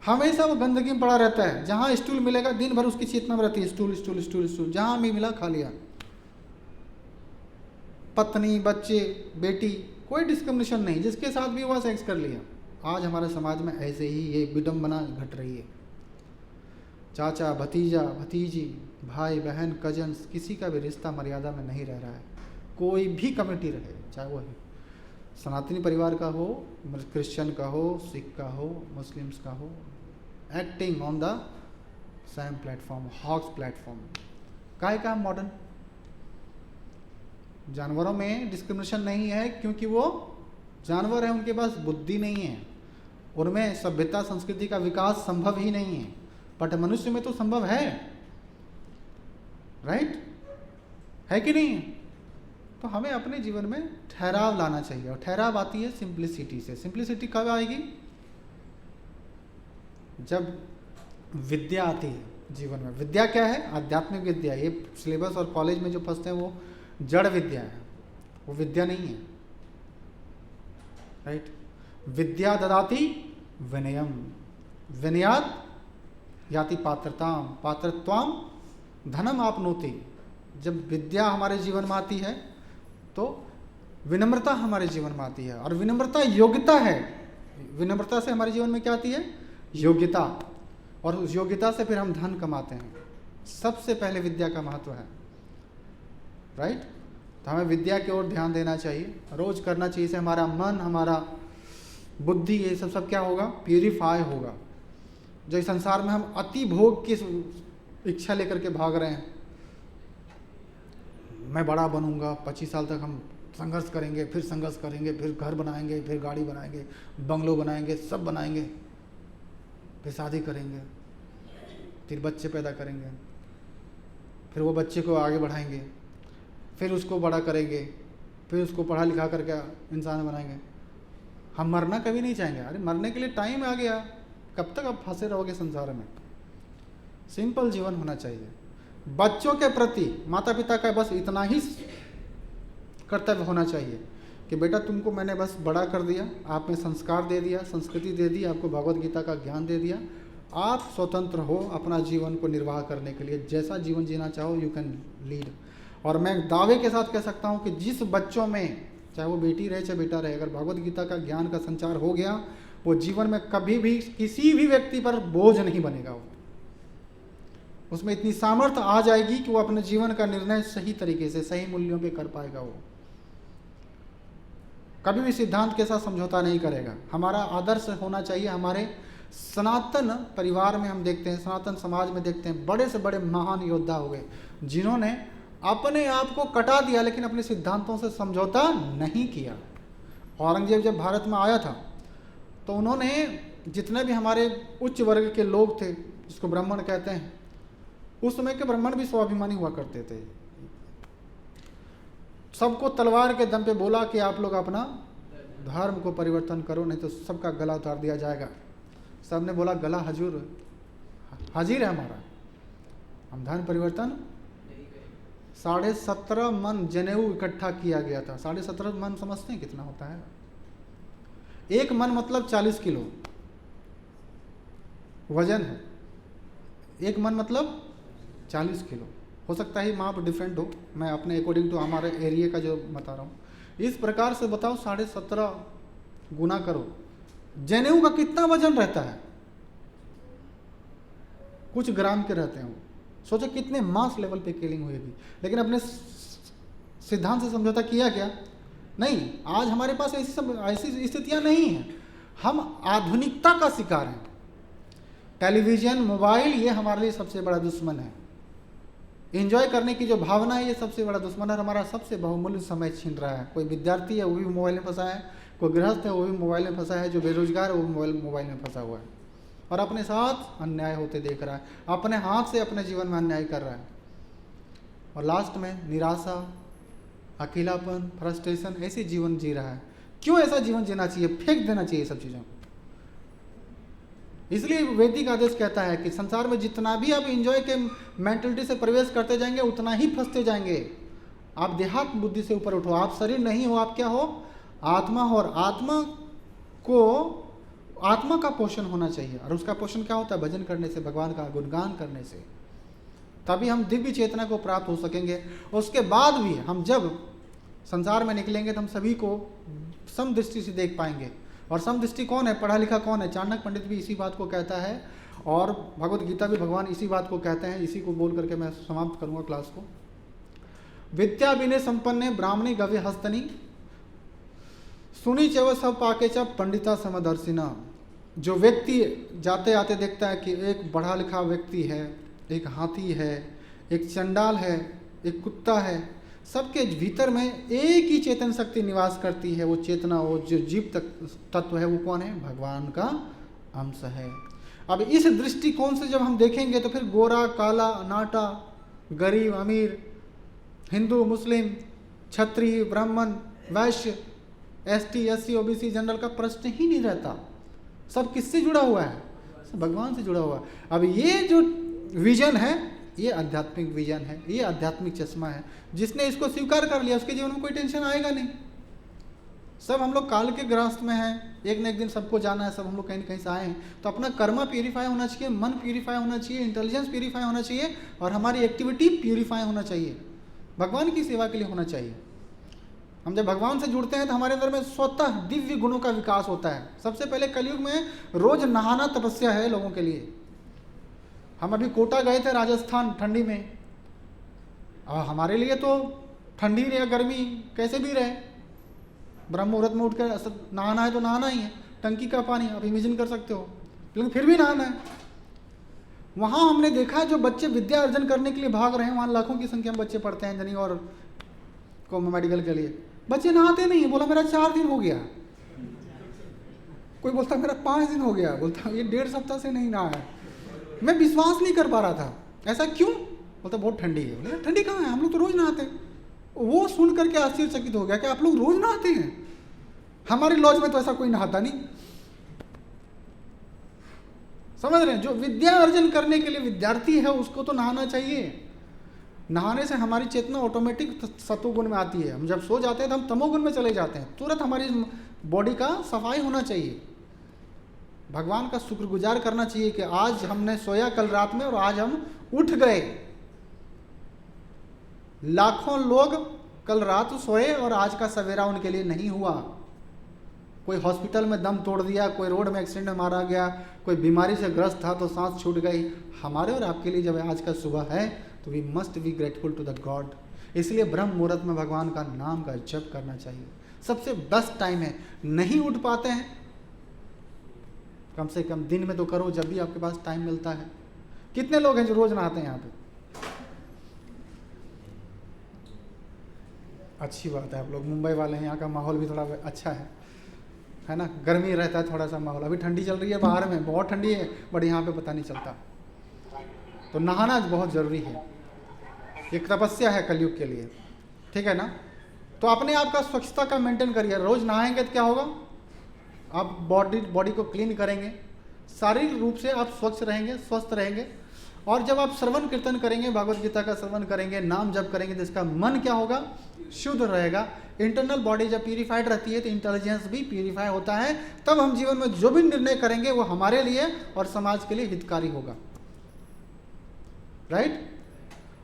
हमेशा वो गंदगी में पड़ा रहता है। जहाँ स्टूल मिलेगा दिन भर उसकी चेतना में रहती है, स्टूल स्टूल स्टूल स्टूल, जहाँ भी मिला खा लिया। पत्नी, बच्चे, बेटी, कोई डिस्क्रिमिनेशन नहीं, जिसके साथ भी हुआ सेक्स कर लिया। आज हमारे समाज में ऐसे ही ये विडम्बना घट रही है। चाचा, भतीजा, भतीजी, भाई बहन, कजन्स, किसी का भी रिश्ता मर्यादा में नहीं रह रहा है। कोई भी कम्युनिटी रहे, चाहे वो सनातनी परिवार का हो, क्रिश्चियन का हो, सिख का हो, मुस्लिम्स का हो, acting on the same platform, hogs platform. काय का मॉडर्न? जानवरों में डिस्क्रिमिनेशन नहीं है, क्योंकि वो जानवर है, उनके पास बुद्धि नहीं है, उनमें सभ्यता संस्कृति का विकास संभव ही नहीं है। बट मनुष्य में तो संभव है। राइट है कि नहीं? तो हमें अपने जीवन में ठहराव लाना चाहिए, और ठहराव आती है सिंप्लिसिटी से। सिंप्लिसिटी कब आएगी? जब विद्या आती है जीवन में। विद्या क्या है? आध्यात्मिक विद्या। ये सिलेबस और कॉलेज में जो फंसते हैं वो जड़ विद्या है, वो विद्या नहीं है, राइट? विद्या ददाति विनयम, विनयात याति पात्रताम, पात्रत्वाम धनम आपनोति। जब विद्या हमारे जीवन में आती है तो विनम्रता हमारे जीवन में आती है, और विनम्रता योग्यता है। विनम्रता से हमारे जीवन में क्या आती है? योग्यता, और उस योग्यता से फिर हम धन कमाते हैं। सबसे पहले विद्या का महत्व है, राइट? तो हमें विद्या की ओर ध्यान देना चाहिए, रोज करना चाहिए। इससे हमारा मन, हमारा बुद्धि, ये सब क्या होगा? प्यूरिफाई होगा। जो इस संसार में हम अति भोग की इच्छा लेकर के भाग रहे हैं, मैं बड़ा बनूंगा, 25 साल तक हम संघर्ष करेंगे, फिर संघर्ष करेंगे, फिर घर बनाएंगे, फिर गाड़ी बनाएंगे, बंगलो बनाएंगे, सब बनाएंगे, फिर शादी करेंगे, फिर बच्चे पैदा करेंगे, फिर वो बच्चे को आगे बढ़ाएंगे, फिर उसको बड़ा करेंगे, फिर उसको पढ़ा लिखा करके इंसान बनाएंगे। हम मरना कभी नहीं चाहेंगे। अरे मरने के लिए टाइम आ गया, कब तक आप फंसे रहोगे संसार में? सिंपल जीवन होना चाहिए। बच्चों के प्रति माता पिता का बस इतना ही कर्तव्य होना चाहिए कि बेटा तुमको मैंने बस बड़ा कर दिया, आप में संस्कार दे दिया, संस्कृति दे दी, आपको भगवत गीता का ज्ञान दे दिया, आप स्वतंत्र हो अपना जीवन को निर्वाह करने के लिए। जैसा जीवन जीना चाहो यू कैन लीड। और मैं दावे के साथ कह सकता हूँ कि जिस बच्चों में, चाहे वो बेटी रहे चाहे बेटा रहे, अगर भगवत गीता का ज्ञान का संचार हो गया, वो जीवन में कभी भी किसी भी व्यक्ति पर बोझ नहीं बनेगा। वो उसमें इतनी सामर्थ्य आ जाएगी कि वो अपने जीवन का निर्णय सही तरीके से, सही मूल्यों पे कर पाएगा। वो कभी भी सिद्धांत के साथ समझौता नहीं करेगा। हमारा आदर्श होना चाहिए। हमारे सनातन परिवार में हम देखते हैं, सनातन समाज में देखते हैं, बड़े से बड़े महान योद्धा हो गए जिन्होंने अपने आप को कटा दिया लेकिन अपने सिद्धांतों से समझौता नहीं किया। औरंगजेब जब भारत में आया था तो उन्होंने जितने भी हमारे उच्च वर्ग के लोग थे, जिसको ब्राह्मण कहते हैं, उस समय के ब्राह्मण भी स्वाभिमानी हुआ करते थे। सबको तलवार के दम पे बोला कि आप लोग अपना धर्म को परिवर्तन करो, नहीं तो सबका गला उतार दिया जाएगा। सबने बोला गला हजूर हाजिर है हमारा, हम धर्म परिवर्तन। 17.5 मन जनेऊ इकट्ठा किया गया था। 17.5 मन समझते हैं कितना होता है? एक मन मतलब 40 किलो वजन है। एक मन मतलब 40 किलो। हो सकता है माप डिफरेंट हो, मैं अपने अकॉर्डिंग टू हमारे एरिया का जो बता रहा हूँ। इस प्रकार से बताओ 17.5 गुना करो, जनेऊ का कितना वजन रहता है? कुछ ग्राम के रहते हैं वो। सोचो कितने मास लेवल पे किलिंग हुएगी। लेकिन अपने सिद्धांत से समझौता किया क्या? नहीं। आज हमारे पास ऐसी स्थितियां नहीं हैं। हम आधुनिकता का शिकार हैं। टेलीविजन, मोबाइल, ये हमारे लिए सबसे बड़ा दुश्मन है। एंजॉय करने की जो भावना है, ये सबसे बड़ा दुश्मन है। हमारा सबसे बहुमूल्य समय छीन रहा है। कोई विद्यार्थी है वो भी मोबाइल में फंसा है, कोई गृहस्थ है वो भी मोबाइल में फंसा है, जो बेरोजगार है वो मोबाइल में फंसा हुआ है और अपने साथ अन्याय होते देख रहा है, अपने हाथ से अपने जीवन में अन्याय कर रहा है। और लास्ट में निराशा, अकेलापन, फ्रस्ट्रेशन, ऐसे जीवन जी रहा है। क्यों ऐसा जीवन जीना चाहिए? फेंक देना चाहिए सब चीज़ों को। इसलिए वैदिक आदेश कहता है कि संसार में जितना भी आप एंजॉय के मेंटलिटी से प्रवेश करते जाएंगे उतना ही फंसते जाएंगे। आप देहात्म बुद्धि से ऊपर उठो। आप शरीर नहीं हो, आप क्या हो? आत्मा हो। और आत्मा का पोषण होना चाहिए। और उसका पोषण क्या होता है? भजन करने से, भगवान का गुणगान करने से। तभी हम दिव्य चेतना को प्राप्त हो सकेंगे। उसके बाद भी हम जब संसार में निकलेंगे तो हम सभी को समदृष्टि से देख पाएंगे। और समदृष्टि कौन है? पढ़ा लिखा कौन है? चाणक्य पंडित भी इसी बात को कहता है और भगवत गीता भी भगवान इसी बात को कहते हैं। इसी को बोल करके मैं समाप्त करूंगा क्लास को। विद्या विनय संपन्ने ब्राह्मणी गव्य हस्तनी सुनी चव सब पाके च पंडिता समदर्शिना। जो व्यक्ति जाते आते देखता है कि एक पढ़ा लिखा व्यक्ति है, एक हाथी है, एक चंडाल है, एक कुत्ता है, सबके भीतर में एक ही चेतन शक्ति निवास करती है। वो चेतना, वो जो जीव तत्व है, वो कौन है? भगवान का अंश है। अब इस दृष्टिकोण से जब हम देखेंगे तो फिर गोरा, काला, नाटा, गरीब अमीर, हिंदू मुस्लिम, क्षत्रिय ब्राह्मण वैश्य, एसटी एससी ओबीसी जनरल का प्रश्न ही नहीं रहता। सब किससे जुड़ा हुआ है? सब भगवान से जुड़ा हुआ है। अब ये जो विजन है, ये आध्यात्मिक विजन है, ये आध्यात्मिक चश्मा है। जिसने इसको स्वीकार कर लिया उसके जीवन में कोई टेंशन आएगा नहीं। सब हम लोग काल के ग्रस्त में हैं, एक न एक दिन सबको जाना है, सब हम लोग कहीं न कहीं से आए हैं। तो अपना कर्म प्यूरीफाई होना चाहिए, मन प्यूरीफाई होना चाहिए, इंटेलिजेंस प्यूरीफाई होना चाहिए, और हमारी एक्टिविटी प्यूरीफाई होना चाहिए, भगवान की सेवा के लिए होना चाहिए। हम जब भगवान से जुड़ते हैं तो हमारे अंदर में स्वतः दिव्य गुणों का विकास होता है। सबसे पहले कलयुग में रोज नहाना तपस्या है लोगों के लिए। हम अभी कोटा गए थे राजस्थान ठंडी में, और हमारे लिए तो ठंडी या गर्मी कैसे भी रहे, ब्रह्म मुहूर्त में उठकर नहाना है तो नहाना ही है, टंकी का पानी आप इमेजिन कर सकते हो, लेकिन फिर भी नहाना है। वहाँ हमने देखा जो बच्चे विद्या अर्जन करने के लिए भाग रहे हैं, वहाँ लाखों की संख्या में बच्चे पढ़ते हैं इंजीनियरिंग और को मेडिकल के लिए, बच्चे नहाते नहीं है। बोला मेरा 4 दिन हो गया, कोई बोलता मेरा 5 दिन हो गया, बोलता ये 1.5 सप्ताह से नहीं नहा है। मैं विश्वास नहीं कर पा रहा था, ऐसा क्यों? बोलता बहुत ठंडी है। बोले ठंडी कहाँ है, हम लोग तो रोज नहाते हैं। वो सुन करके आश्चर्यचकित हो गया कि आप लोग रोज नहाते हैं, हमारे लॉज में तो ऐसा कोई नहाता नहीं। समझ रहे हैं? जो विद्या अर्जन करने के लिए विद्यार्थी है उसको तो नहाना चाहिए। नहाने से हमारी चेतना ऑटोमेटिक सतोगुण में आती है। हम जब सो जाते हैं तो हम तमोगुण में चले जाते हैं, तुरंत हमारी बॉडी का सफाई होना चाहिए। भगवान का शुक्रगुजार करना चाहिए कि आज हमने सोया कल रात में और आज हम उठ गए। लाखों लोग कल रात सोए और आज का सवेरा उनके लिए नहीं हुआ। कोई हॉस्पिटल में दम तोड़ दिया, कोई रोड में एक्सीडेंट में मारा गया, कोई बीमारी से ग्रस्त था तो सांस छूट गई। हमारे और आपके लिए जब आज का सुबह है तो we must be grateful to the god. इसलिए ब्रह्म मुहूर्त में भगवान का नाम का जप करना चाहिए। सबसे बेस्ट टाइम है। नहीं उठ पाते हैं, कम से कम दिन में तो करो, जब भी आपके पास टाइम मिलता है। कितने लोग हैं जो रोज नहाते हैं यहाँ पे? अच्छी बात है, आप लोग मुंबई वाले हैं, यहाँ का माहौल भी थोड़ा अच्छा है ना। गर्मी रहता है थोड़ा सा माहौल, अभी ठंडी चल रही है बाहर में, बहुत ठंडी है, बट यहाँ पे पता नहीं चलता। तो नहाना बहुत ज़रूरी है, एक तपस्या है कलयुग के लिए, ठीक है ना। तो अपने आप का स्वच्छता का मेंटेन करिए। रोज नहाएंगे तो क्या होगा, आप बॉडी को क्लीन करेंगे, शारीरिक रूप से आप स्वच्छ रहेंगे, स्वस्थ रहेंगे। और जब आप श्रवण कीर्तन करेंगे, भागवत गीता का श्रवण करेंगे, नाम जप करेंगे, तो इसका मन क्या होगा, शुद्ध रहेगा। इंटरनल बॉडी जब प्यूरिफाइड रहती है तो इंटेलिजेंस भी प्यूरिफाई होता है। तब हम जीवन में जो भी निर्णय करेंगे वो हमारे लिए और समाज के लिए हितकारी होगा, राइट।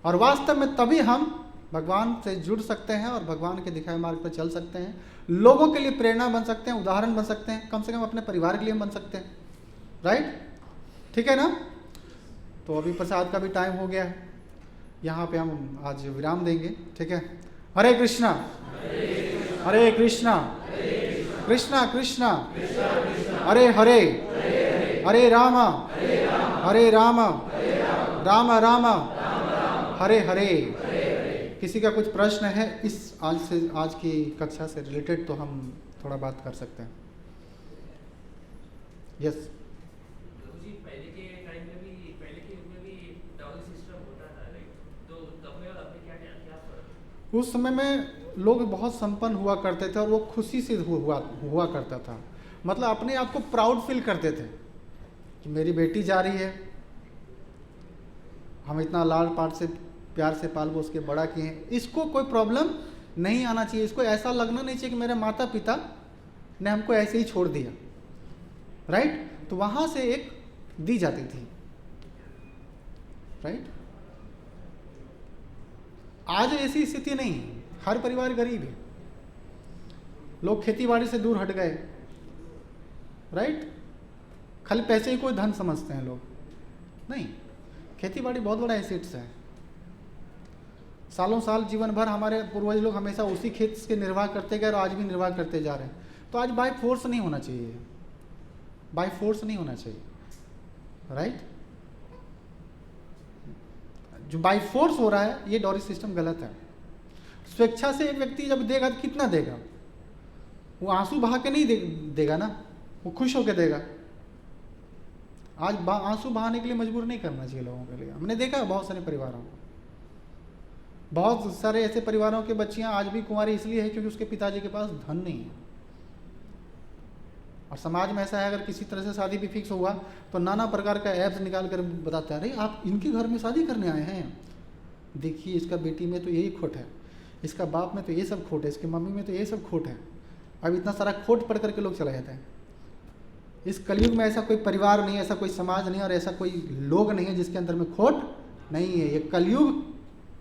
और वास्तव में तभी हम भगवान से जुड़ सकते हैं और भगवान के दिखाए मार्ग पर चल सकते हैं, लोगों के लिए प्रेरणा बन सकते हैं, उदाहरण बन सकते हैं, कम से कम अपने परिवार के लिए बन सकते हैं, राइट, ठीक है ना। तो अभी प्रसाद का भी टाइम हो गया है, यहाँ पे हम आज विराम देंगे, ठीक है। हरे कृष्णा हरे कृष्णा कृष्णा कृष्णा हरे हरे, हरे राम राम राम हरे हरे। किसी का कुछ प्रश्न है इस आज की कक्षा से रिलेटेड तो हम थोड़ा बात कर सकते हैं। यस। उस समय में लोग बहुत संपन्न हुआ करते थे और वो खुशी से हुआ करता था। मतलब अपने आप को प्राउड फील करते थे कि मेरी बेटी जा रही है, हम इतना लाड पाट से प्यार से पाल पोस के बड़ा किए हैं, इसको कोई प्रॉब्लम नहीं आना चाहिए। इसको ऐसा लगना नहीं चाहिए कि मेरे माता पिता ने हमको ऐसे ही छोड़ दिया, राइट। तो वहाँ से एक दी जाती थी, राइट। आज ऐसी स्थिति नहीं है, हर परिवार गरीब है, लोग खेती बाड़ी से दूर हट गए, राइट। खाली पैसे ही कोई धन समझते हैं लोग, नहीं, खेती बाड़ी बहुत बड़ा एसेट्स है। सालों साल जीवन भर हमारे पूर्वज लोग हमेशा उसी खेत के निर्वाह करते गए और आज भी निर्वाह करते जा रहे हैं। तो आज बाय फोर्स नहीं होना चाहिए, बाय फोर्स नहीं होना चाहिए, राइट। जो बाय फोर्स हो रहा है ये डॉरी सिस्टम गलत है। स्वेच्छा से एक व्यक्ति जब देगा तो कितना देगा, वो आंसू बहा के नहीं देगा ना, वो खुश होकर देगा। आज आंसू बहाने के लिए मजबूर नहीं करना चाहिए लोगों के लिए, हमने देखा है बहुत सारे परिवारों को, बहुत सारे ऐसे परिवारों के बच्चियां आज भी कुंवारी इसलिए है क्योंकि उसके पिताजी के पास धन नहीं है। और समाज में ऐसा है, अगर किसी तरह से शादी भी फिक्स हुआ तो नाना प्रकार का ऐप्स निकाल कर बताता है, अरे आप इनके घर में शादी करने आए हैं, देखिए इसका बेटी में तो यही खोट है, इसका बाप में तो ये सब खोट है, इसकी मम्मी में तो ये सब खोट है। अब इतना सारा खोट पढ़ करके लोग चले जाते हैं। इस कलयुग में ऐसा कोई परिवार नहीं, ऐसा कोई समाज नहीं और ऐसा कोई लोग नहीं है जिसके अंदर में खोट नहीं है। ये कलयुग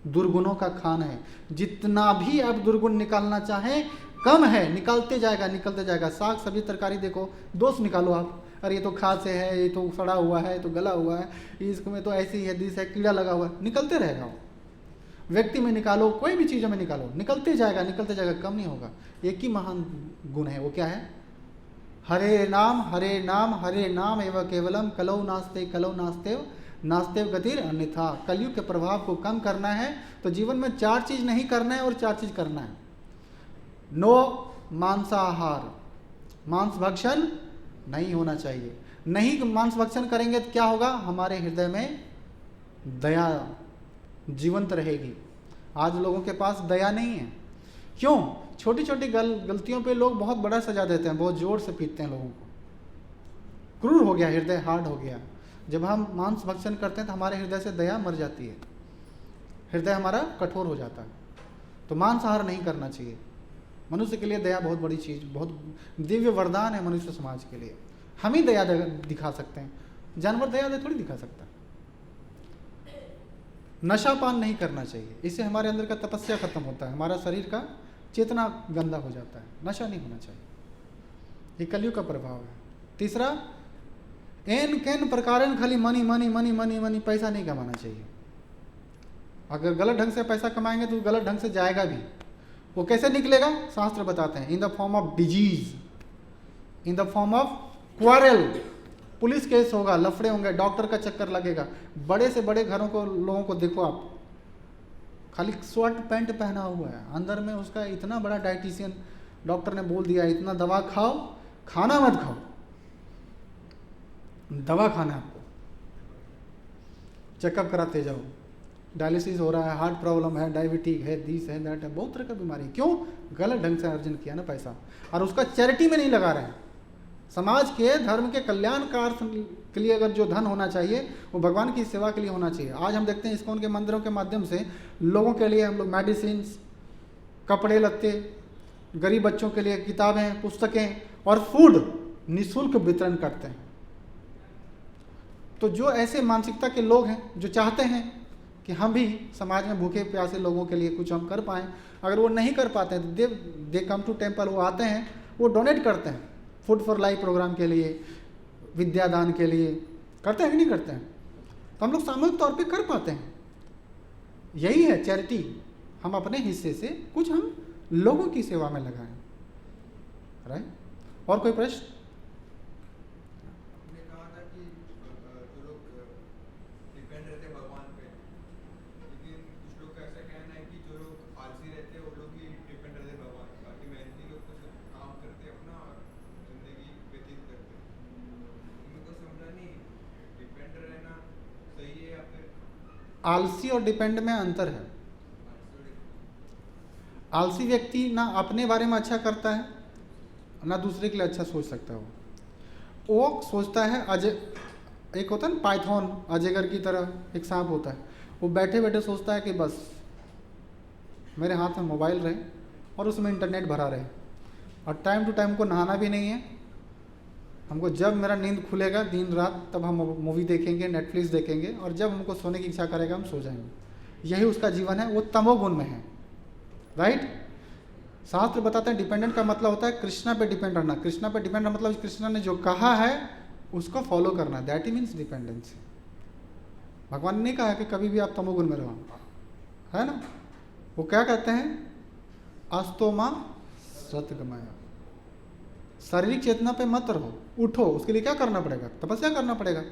दुर्गुणों का खान है। जितना भी आप दुर्गुण निकालना चाहें कम है, निकालते जाएगा निकलते जाएगा। साग सब्जी तरकारी देखो, दोष निकालो आप, अरे ये तो खाद से है, ये तो सड़ा हुआ है, ये तो गला हुआ है, इसमें तो ऐसी है, दिस है, कीड़ा लगा हुआ है, निकलते रहेगा वो। व्यक्ति में निकालो, कोई भी चीज़ों में निकालो, निकलते जाएगा, कम नहीं होगा। एक ही महान गुण है, वो क्या है? हरे नाम हरे नाम एवं केवलम कलौ नास्ते नास्तेव गतिर अन्यथा। कलयुग के प्रभाव को कम करना है तो जीवन में 4 चीज़ नहीं करना है और 4 चीज़ करना है। नो मांसाहार, मांस भक्षण नहीं होना चाहिए। नहीं मांस भक्षण करेंगे तो क्या होगा? हमारे हृदय में दया जीवंत रहेगी। आज लोगों के पास दया नहीं है। क्यों? छोटी छोटी गलतियों पे लोग बहुत बड़ा सजा देते हैं, बहुत जोर से पीटते हैं लोगों को। क्रूर हो गया हृदय, हार्ड हो गया। जब हम मांस भक्षण करते हैं तो हमारे हृदय से दया मर जाती है, हृदय हमारा कठोर हो जाता है। तो मांसाहार नहीं करना चाहिए। मनुष्य के लिए दया बहुत बड़ी चीज़, बहुत दिव्य वरदान है मनुष्य समाज के लिए। हम ही दया दिखा सकते हैं, जानवर दया थोड़ी दिखा सकता। नशापान नहीं करना चाहिए, इससे हमारे अंदर का तपस्या खत्म होता है, हमारा शरीर का चेतना गंदा हो जाता है। नशा नहीं होना चाहिए, ये कलयुग का प्रभाव है। तीसरा, एन कैन प्रकार खाली money money money money money, पैसा नहीं कमाना चाहिए। अगर गलत ढंग से पैसा कमाएंगे तो गलत ढंग से जाएगा भी। वो कैसे निकलेगा? शास्त्र बताते हैं, in the form of disease, in the form of quarrel, police case होगा, लफड़े होंगे, डॉक्टर का चक्कर लगेगा। बड़े से बड़े घरों को लोगों को देखो आप, खाली शर्ट पैंट पहना हुआ है, अंदर में उसका इतना बड़ा डाइटिशियन, डॉक्टर ने बोल दिया इतना दवा खाओ, खाना मत खाओ, दवा खाना आपको, चेकअप कराते जाओ, डायलिसिस हो रहा है, हार्ट प्रॉब्लम है, डायबिटीज है, दिस है, दैट है, बहुत तरह का बीमारी। क्यों? गलत ढंग से अर्जन किया ना पैसा, और उसका चैरिटी में नहीं लगा रहे हैं। समाज के धर्म के कल्याण कार्य के लिए अगर जो धन होना चाहिए वो भगवान की सेवा के लिए होना चाहिए। आज हम देखते हैं इस्कॉन के मंदिरों के माध्यम से लोगों के लिए हम लोग मेडिसिन, कपड़े लत्ते, गरीब बच्चों के लिए किताबें, पुस्तकें और फूड निःशुल्क वितरण करते हैं। तो जो ऐसे मानसिकता के लोग हैं जो चाहते हैं कि हम भी समाज में भूखे प्यासे लोगों के लिए कुछ हम कर पाएँ, अगर वो नहीं कर पाते हैं तो दे कम टू टेम्पल, वो आते हैं, वो डोनेट करते हैं फूड फॉर लाइफ प्रोग्राम के लिए, विद्यादान के लिए। करते हैं कि नहीं करते हैं? तो हम लोग सामूहिक तौर पे कर पाते हैं। यही है चैरिटी, हम अपने हिस्से से कुछ हम लोगों की सेवा में लगाएं। राइट? और कोई प्रश्न? आपने कहा था कि जो लोग डिपेंड रहते हैं भगवान पे, लेकिन कुछ लोग का ऐसा कहना है कि जो लोग आलसी रहते हैं वो लोग ही डिपेंड रहते हैं भगवान पे, बाकी मेहनती लोग कुछ काम करते हैं अपना और जिंदगी व्यतीत करते हैं। उनको तो समझा नहीं डिपेंड रहना सही है या फिर आलसी और डिपेंड में अंतर है। आलसी व्यक्ति ना अपने बारे में अच्छा करता है ना दूसरे के लिए अच्छा सोच सकता है। वो सोचता है एक होता है ना पाइथन, अजगर की तरह एक सांप होता है, वो बैठे बैठे सोचता है कि बस मेरे हाथ में मोबाइल रहे और उसमें इंटरनेट भरा रहे, और टाइम टू टाइम को नहाना भी नहीं है हमको। जब मेरा नींद खुलेगा दिन रात तब हम मूवी देखेंगे, नेटफ्लिक्स देखेंगे, और जब हमको सोने की इच्छा करेगा हम सो जाएंगे। यही उसका जीवन है, वो तमोगुण में है। राइट? शास्त्र बताते हैं डिपेंडेंट का मतलब होता है कृष्णा पे डिपेंड रहना। कृष्णा पे डिपेंड रहना मतलब कृष्णा ने जो कहा है उसको फॉलो करना, दैट ही मीन्स डिपेंडेंसी। भगवान ने नहीं कहा कि कभी भी आप तमोगुण में रहो, है ना? वो क्या कहते हैं? अस्तो मां सतगमय, शारीरिक चेतना पे मत रहो, उठो। उसके लिए क्या करना पड़ेगा? तपस्या करना पड़ेगा,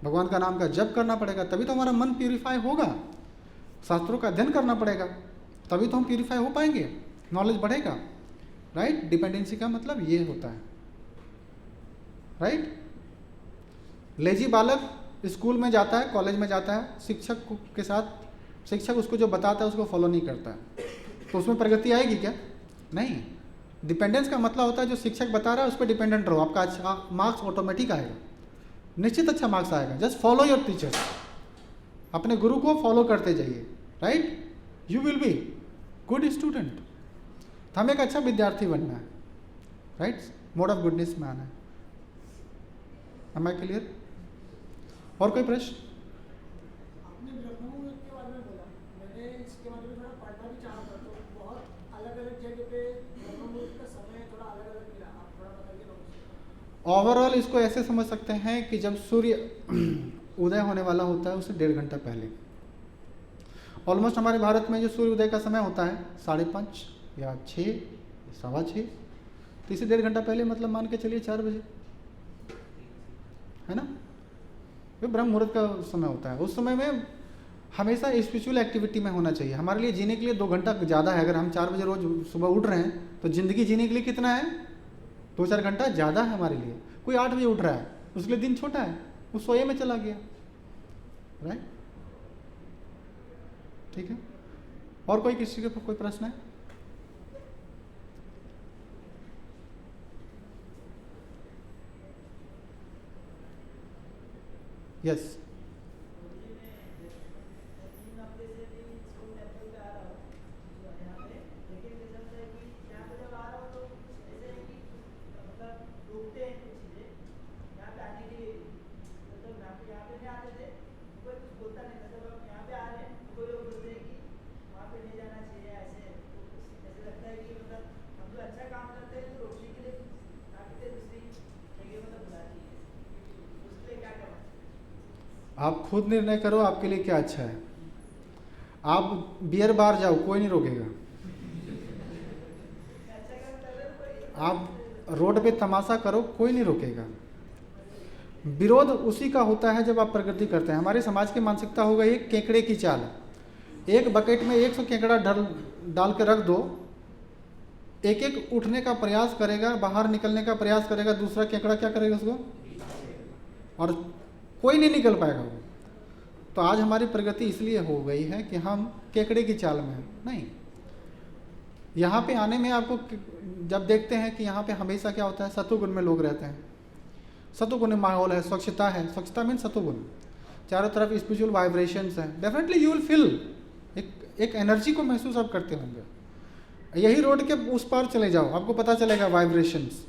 भगवान का नाम का जप करना पड़ेगा, तभी तो हमारा मन प्यूरिफाई होगा। शास्त्रों का अध्ययन करना पड़ेगा, तभी तो हम प्यूरिफाई हो पाएंगे, नॉलेज बढ़ेगा। राइट? डिपेंडेंसी का मतलब ये होता है। राइट? लेजी बालक स्कूल में जाता है, कॉलेज में जाता है, शिक्षक के साथ शिक्षक उसको जो बताता है उसको फॉलो नहीं करता है, तो उसमें प्रगति आएगी क्या? नहीं। डिपेंडेंस का मतलब होता है जो शिक्षक बता रहा है उस पर डिपेंडेंट रहो, आपका अच्छा मार्क्स ऑटोमेटिक आएगा, निश्चित अच्छा मार्क्स आएगा। जस्ट फॉलो योर टीचर्स, अपने गुरु को फॉलो करते जाइए, right, you will be good student. तो हमें एक अच्छा विद्यार्थी बनना है, राइट, मोड ऑफ गुडनेस में आना है। Am I clear? और कोई प्रश्न? आपने ब्रह्ममुहूर्त के बारे में बोला, मैंने इसके बारे में थोड़ा पढ़ना भी चाहा था, तो बहुत अलग अलग जगह पे ब्रह्ममुहूर्त का समय थोड़ा अलग अलग मिला, आप थोड़ा बताइए ना उसको। ओवरऑल इसको ऐसे समझ सकते हैं कि जब सूर्य उदय होने वाला होता है उससे 1.5 घंटा पहले, ऑलमोस्ट हमारे भारत में जो सूर्य उदय का समय होता है 5:30 या 6, 6:15, तो इसे 1.5 घंटा पहले, मतलब मान के चलिए 4 बजे, है ना, ये ब्रह्म मुहूर्त का समय होता है। उस समय में हमेशा स्पिरिचुअल एक्टिविटी में होना चाहिए। हमारे लिए जीने के लिए 2 घंटा ज़्यादा है। अगर हम 4 बजे रोज सुबह उठ रहे हैं तो ज़िंदगी जीने के लिए कितना है? 2-4 घंटा ज़्यादा है हमारे लिए। कोई 8 बजे उठ रहा है, उसके लिए दिन छोटा है, वो सोए में चला गया, राइट, ठीक है। और कोई किसी के कोई प्रश्न है? यस। आप खुद निर्णय करो आपके लिए क्या अच्छा है। आप बियर बार जाओ, कोई नहीं रोकेगा। आप रोड पे तमाशा करो, कोई नहीं रोकेगा। विरोध उसी का होता है जब आप प्रगति करते हैं। हमारे समाज की मानसिकता हो गई एक केकड़े की चाल। एक बकेट में 100 केकड़ा डाल के रख दो, एक एक उठने का प्रयास करेगा, बाहर निकलने का प्रयास करेगा, दूसरा केकड़ा क्या करेगा उसको, और कोई नहीं निकल पाएगा वो। तो आज हमारी प्रगति इसलिए हो गई है कि हम केकड़े की चाल में हैं। नहीं, यहाँ पे आने में आपको जब देखते हैं कि यहाँ पे हमेशा क्या होता है, सतुगुण में लोग रहते हैं, सतुगुण में माहौल है, स्वच्छता है, स्वच्छता मीन सतुगुण, चारों तरफ स्पिरिचुअल वाइब्रेशंस हैं, डेफिनेटली यू विल फील एक एनर्जी को महसूस आप करते होंगे। यही रोड के उस पार चले जाओ, आपको पता चलेगा वाइब्रेशंस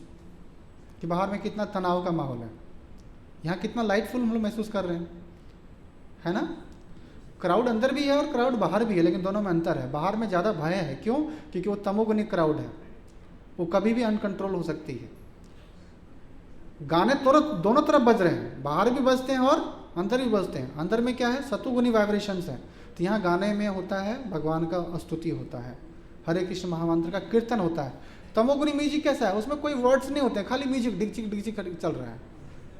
कि बाहर में कितना तनाव का माहौल है, यहाँ कितना लाइटफुल हम लोग महसूस कर रहे हैं, है ना। क्राउड अंदर भी है और क्राउड बाहर भी है, लेकिन दोनों में अंतर है। बाहर में ज़्यादा भय है, क्यों? क्योंकि वो तमोगुनी क्राउड है, वो कभी भी अनकंट्रोल हो सकती है। गाने तुरंत दोनों तरफ बज रहे हैं, बाहर भी बजते हैं और अंदर भी बजते हैं। अंदर में क्या है, सतुगुनी वाइब्रेशंस है। तो यहाँ गाने में होता है भगवान का स्तुति होता है, हरे कृष्ण महामंत्र का कीर्तन होता है। तमोगुनी म्यूजिक कैसा है, उसमें कोई वर्ड्स नहीं होते, खाली म्यूजिक डिगचिक डिगचिक चल रहा है।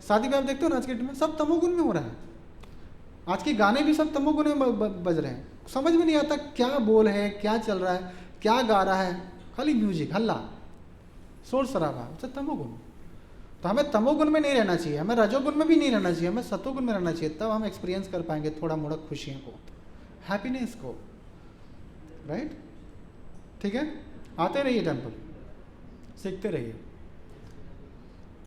शादी में आप देखते हो ना आज के डेट में सब तमोगुण में हो रहा है। आज के गाने भी सब तमोगुण में बज रहे हैं, समझ में नहीं आता क्या बोल है, क्या चल रहा है, क्या गा रहा है, खाली म्यूजिक, हल्ला, शोर शराबा, सब तमोगुण। तो हमें तमोगुण में नहीं रहना चाहिए, हमें रजोगुण में भी नहीं रहना चाहिए, हमें सतोगुण में रहना चाहिए। तब हम एक्सपीरियंस कर पाएंगे थोड़ा मोड़ा खुशियों को, हैप्पीनेस को, राइट, ठीक है। आते रहिए टेम्पल, सीखते रहिए।